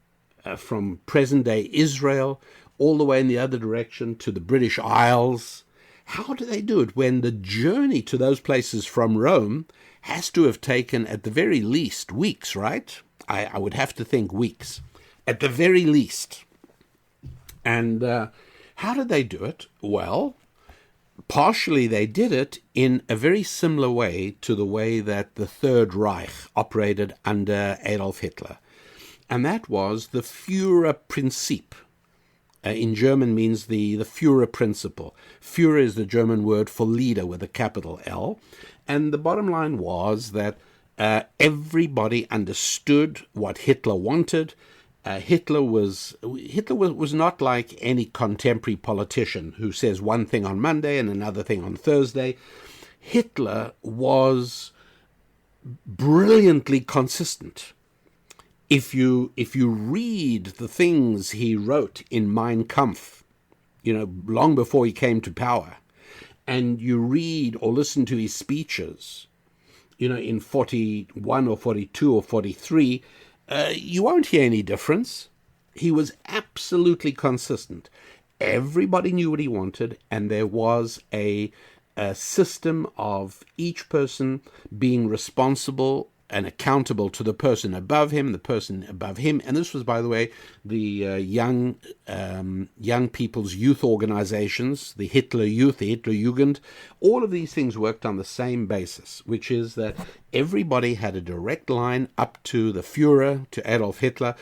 from present-day Israel, all the way in the other direction to the British Isles. How do they do it when the journey to those places from Rome has to have taken, at the very least, weeks, right? I would have to think weeks, at the very least. And how did they do it? Well, partially they did it in a very similar way to the way that the Third Reich operated under Adolf Hitler. And that was the Führerprinzip. In German means the Führer principle. Führer is the German word for leader with a capital L. And the bottom line was that everybody understood what Hitler wanted. Hitler was not like any contemporary politician who says one thing on Monday and another thing on Thursday. Hitler was brilliantly consistent. If you read the things he wrote in Mein Kampf, long before he came to power, and you read or listen to his speeches, in 41 or 42 or 43, you won't hear any difference. He was absolutely consistent. Everybody knew what he wanted, and there was a system of each person being responsible and accountable to the person above him, the person above him. And this was, by the way, the young people's youth organizations, the Hitler Youth, the Hitler Jugend. All of these things worked on the same basis, which is that everybody had a direct line up to the Führer, to Adolf Hitler,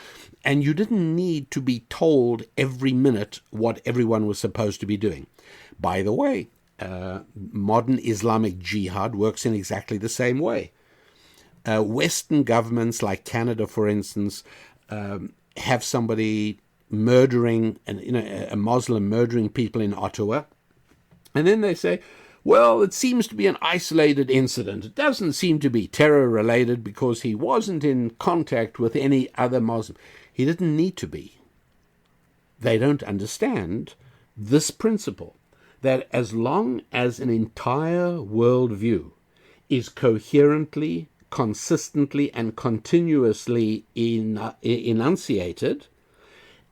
and you didn't need to be told every minute what everyone was supposed to be doing. By the way, modern Islamic Jihad works in exactly the same way. Western governments like Canada, for instance, have somebody murdering, a Muslim murdering people in Ottawa, and then they say, well, it seems to be an isolated incident. It doesn't seem to be terror-related because he wasn't in contact with any other Muslim. He didn't need to be. They don't understand this principle, that as long as an entire worldview is coherently, consistently and continuously enunciated,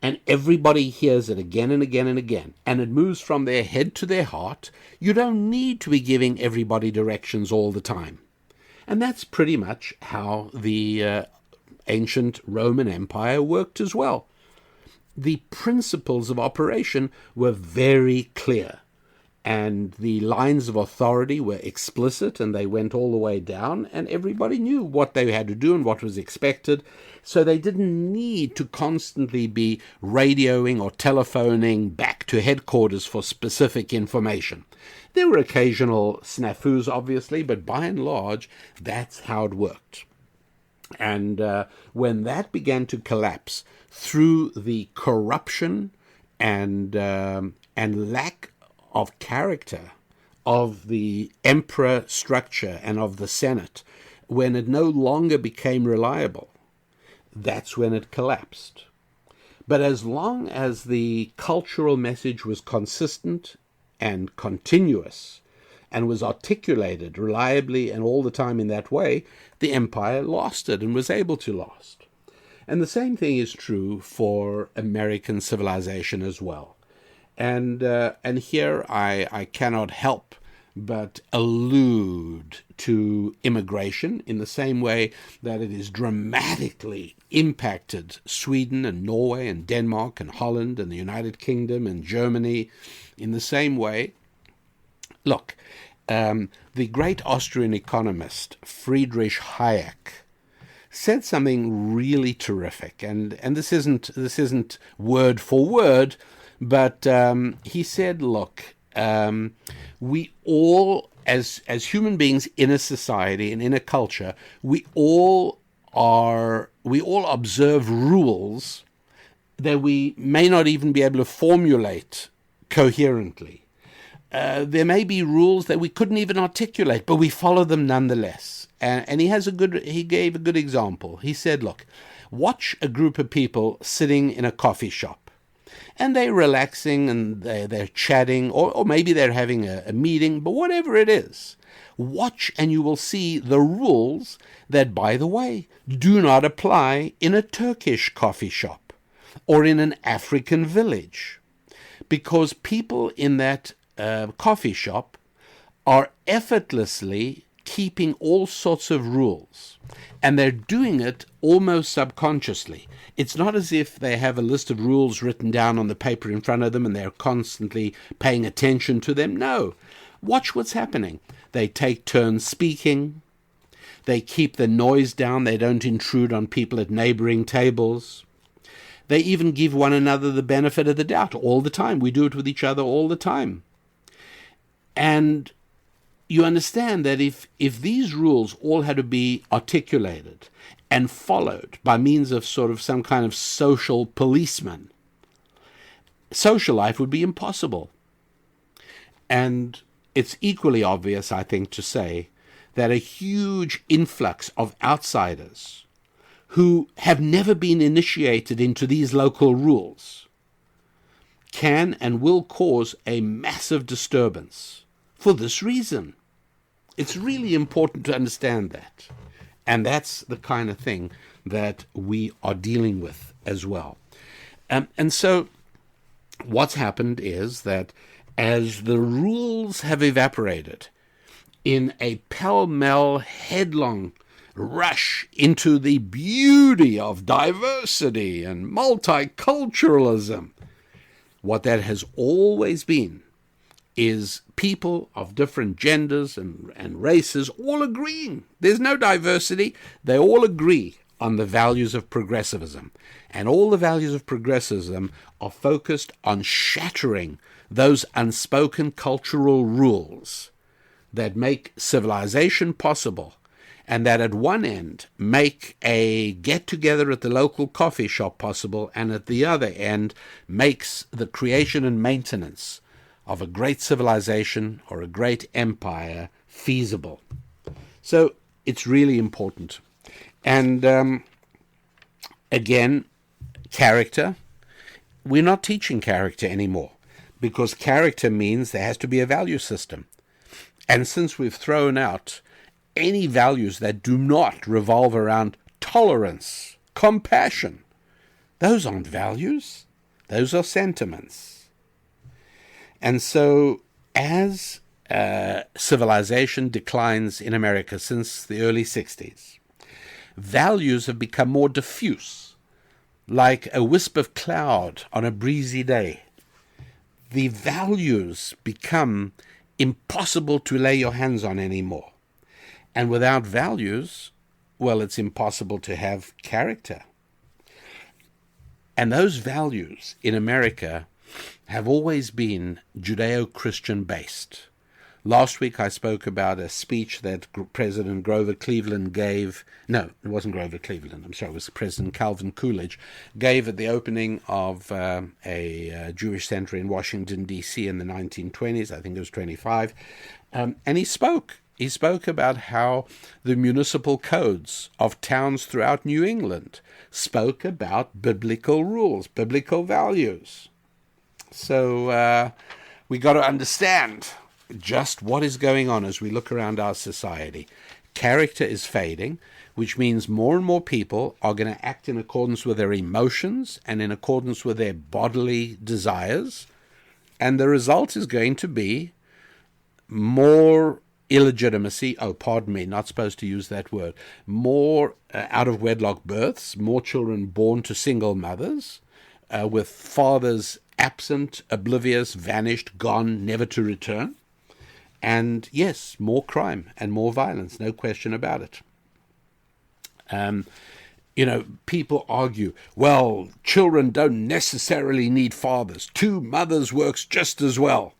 and everybody hears it again and again and again, and it moves from their head to their heart, you don't need to be giving everybody directions all the time. And that's pretty much how the ancient Roman Empire worked as well. The principles of operation were very clear, and the lines of authority were explicit, and they went all the way down, and everybody knew what they had to do and what was expected, so they didn't need to constantly be radioing or telephoning back to headquarters for specific information. There were occasional snafus, obviously, but by and large, that's how it worked. And when that began to collapse through the corruption and lack of character of the emperor structure and of the Senate, when it no longer became reliable, that's when it collapsed. But as long as the cultural message was consistent and continuous and was articulated reliably and all the time in that way, the empire lasted and was able to last. And the same thing is true for American civilization as well. And here I cannot help but allude to immigration in the same way that it has dramatically impacted Sweden and Norway and Denmark and Holland and the United Kingdom and Germany. In the same way, look, the great Austrian economist Friedrich Hayek said something really terrific, and this isn't word for word, but he said, look, we all, as human beings in a society and in a culture, we all observe rules that we may not even be able to formulate coherently. There may be rules that we couldn't even articulate, but we follow them nonetheless. And he gave a good example. He said, look, watch a group of people sitting in a coffee shop, and they're relaxing and they're chatting, or maybe they're having a meeting, but whatever it is, watch and you will see the rules that, by the way, do not apply in a Turkish coffee shop or in an African village, because people in that coffee shop are effortlessly keeping all sorts of rules, and they're doing it almost subconsciously. It's not as if they have a list of rules written down on the paper in front of them and they're constantly paying attention to them. No. Watch what's happening. They take turns speaking. They keep the noise down. They don't intrude on people at neighboring tables. They even give one another the benefit of the doubt all the time. We do it with each other all the time. And you understand that if these rules all had to be articulated and followed by means of sort of some kind of social policeman, social life would be impossible. And it's equally obvious, I think, to say that a huge influx of outsiders who have never been initiated into these local rules can and will cause a massive disturbance for this reason. It's really important to understand that. And that's the kind of thing that we are dealing with as well. And so what's happened is that as the rules have evaporated in a pell-mell, headlong rush into the beauty of diversity and multiculturalism, what that has always been is people of different genders and races all agreeing. There's no diversity. They all agree on the values of progressivism. And all the values of progressivism are focused on shattering those unspoken cultural rules that make civilization possible, and that at one end make a get-together at the local coffee shop possible, and at the other end makes the creation and maintenance of a great civilization or a great empire feasible. So it's really important. And again, character. We're not teaching character anymore, because character means there has to be a value system. And since we've thrown out any values that do not revolve around tolerance, compassion, those aren't values. Those are sentiments. And so as civilization declines in America since the early 60s, values have become more diffuse, like a wisp of cloud on a breezy day. The values become impossible to lay your hands on anymore. And without values, well, it's impossible to have character. And those values in America have always been Judeo-Christian based. Last week I spoke about a speech that President Grover Cleveland gave. No, it wasn't Grover Cleveland. I'm sorry, it was President Calvin Coolidge gave at the opening of a Jewish center in Washington, D.C. in the 1920s. I think it was 25. And he spoke He spoke about how the municipal codes of towns throughout New England spoke about biblical rules, biblical values. So we got to understand just what is going on as we look around our society. Character is fading, which means more and more people are going to act in accordance with their emotions and in accordance with their bodily desires. And the result is going to be more illegitimacy, pardon me, not supposed to use that word, more out-of-wedlock births, more children born to single mothers, with fathers absent, oblivious, vanished, gone, never to return. And yes, more crime and more violence, no question about it. People argue, well, children don't necessarily need fathers. Two mothers works just as well.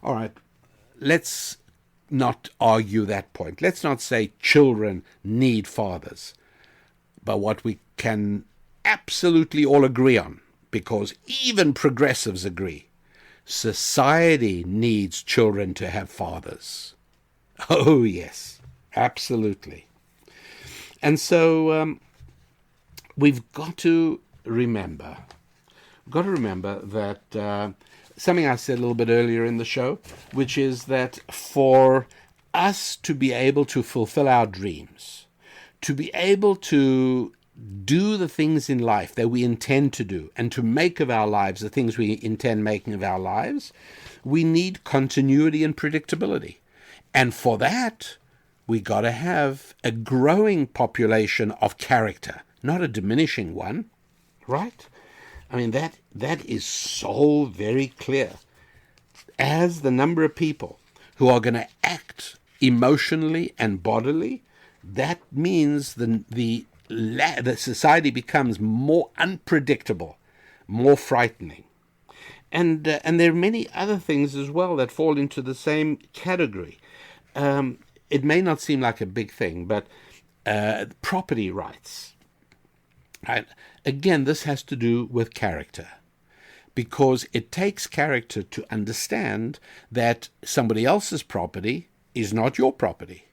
All right, let's not argue that point. Let's not say children need fathers. But what we can absolutely all agree on, because even progressives agree, society needs children to have fathers. Oh, yes, absolutely. And so we've got to remember that something I said a little bit earlier in the show, which is that for us to be able to fulfill our dreams, to be able to do the things in life that we intend to do, and to make of our lives the things we intend making of our lives, we need continuity and predictability. And for that, we got to have a growing population of character, not a diminishing one, right? I mean, that is so very clear. As the number of people who are going to act emotionally and bodily, that means the society becomes more unpredictable, more frightening. And there are many other things as well that fall into the same category. It may not seem like a big thing, but property rights. Right? Again, this has to do with character, because it takes character to understand that somebody else's property is not your property.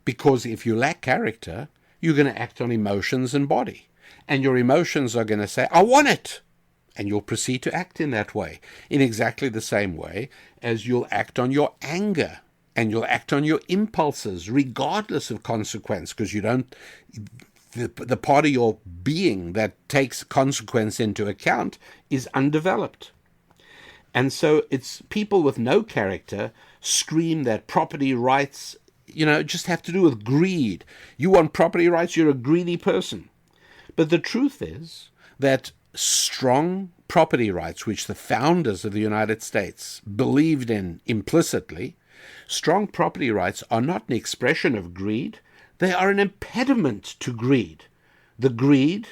Because if you lack character, you're going to act on emotions and body. And your emotions are going to say, I want it. And you'll proceed to act in that way, in exactly the same way as you'll act on your anger. And you'll act on your impulses, regardless of consequence, because you don't... The part of your being that takes consequence into account is undeveloped. And so it's people with no character scream that property rights, just have to do with greed. You want property rights, you're a greedy person. But the truth is that strong property rights, which the founders of the United States believed in implicitly, strong property rights are not an expression of greed. They are an impediment to greed, the greed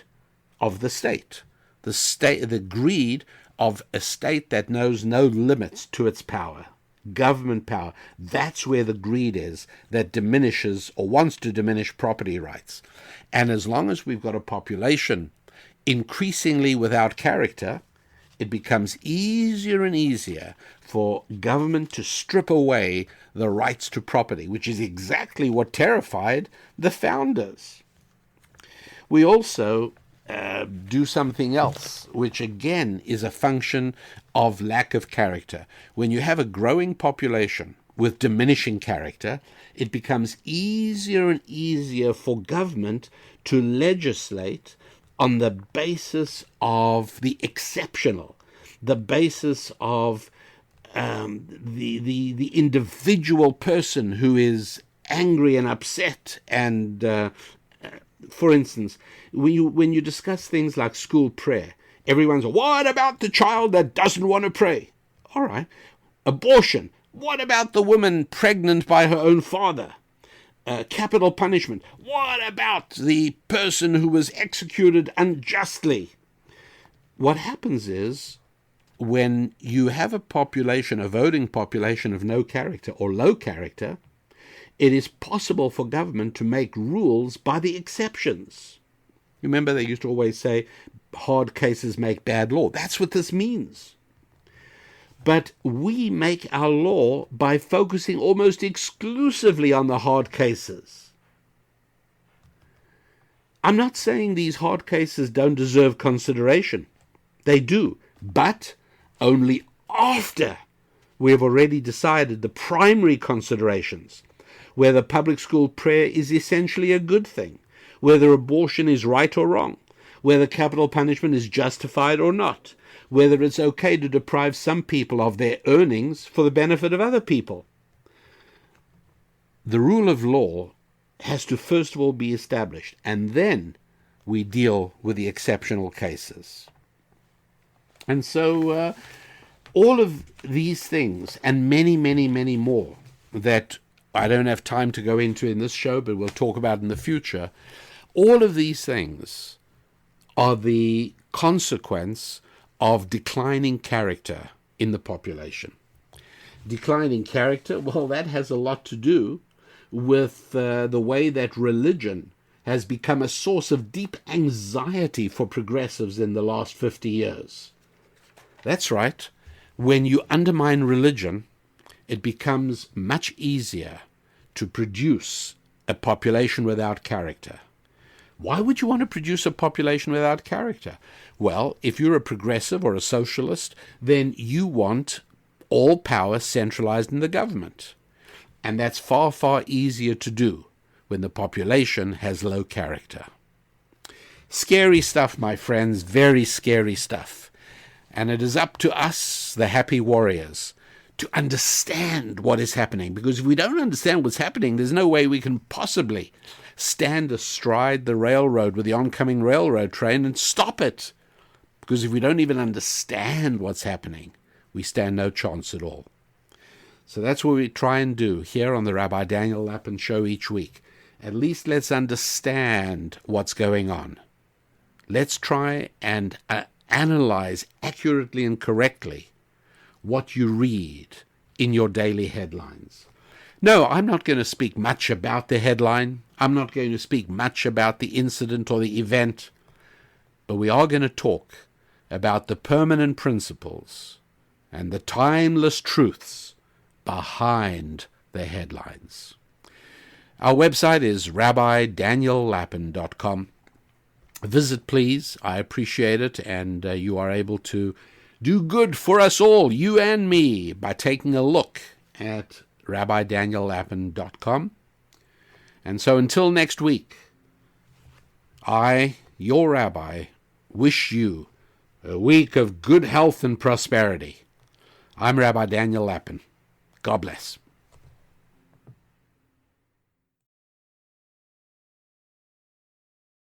of the state, the greed of a state that knows no limits to its power, government power. That's where the greed is that diminishes or wants to diminish property rights. And as long as we've got a population increasingly without character, it becomes easier and easier for government to strip away the rights to property, which is exactly what terrified the founders. We also do something else, which again is a function of lack of character. When you have a growing population with diminishing character, it becomes easier and easier for government to legislate on the basis of the exceptional, the basis of the individual person who is angry and upset. And for instance, when you discuss things like school prayer, everyone's, what about the child that doesn't want to pray? All right. Abortion. What about the woman pregnant by her own father? Capital punishment. What about the person who was executed unjustly? What happens is, when you have a voting population of no character or low character, it is possible for government to make rules by the exceptions. Remember, they used to always say, hard cases make bad law. That's what this means. But we make our law by focusing almost exclusively on the hard cases. I'm not saying these hard cases don't deserve consideration. They do, but only after we have already decided the primary considerations, whether public school prayer is essentially a good thing, whether abortion is right or wrong, whether capital punishment is justified or not, whether it's okay to deprive some people of their earnings for the benefit of other people. The rule of law has to first of all be established, and then we deal with the exceptional cases. And so all of these things, and many, many, many more that I don't have time to go into in this show, but we'll talk about in the future, all of these things are the consequence of declining character in the population. Declining character, well, that has a lot to do with the way that religion has become a source of deep anxiety for progressives in the last 50 years. That's right. When you undermine religion, it becomes much easier to produce a population without character. Why would you want to produce a population without character? Well, if you're a progressive or a socialist, then you want all power centralized in the government. And that's far, far easier to do when the population has low character. Scary stuff, my friends, very scary stuff. And it is up to us, the happy warriors, to understand what is happening. Because if we don't understand what's happening, there's no way we can possibly stand astride the railroad with the oncoming railroad train and stop it. Because if we don't even understand what's happening, we stand no chance at all. So that's what we try and do here on the Rabbi Daniel Lapin Show each week. At least let's understand what's going on. Let's try and analyze accurately and correctly what you read in your daily headlines. No, I'm not going to speak much about the headline. I'm not going to speak much about the incident or the event. But we are going to talk about the permanent principles and the timeless truths behind the headlines. Our website is rabbidaniellapin.com. Visit, please. I appreciate it, and you are able to do good for us all, you and me, by taking a look at rabbidaniellapin.com. And so until next week, I, your rabbi, wish you a week of good health and prosperity. I'm Rabbi Daniel Lapin. God bless.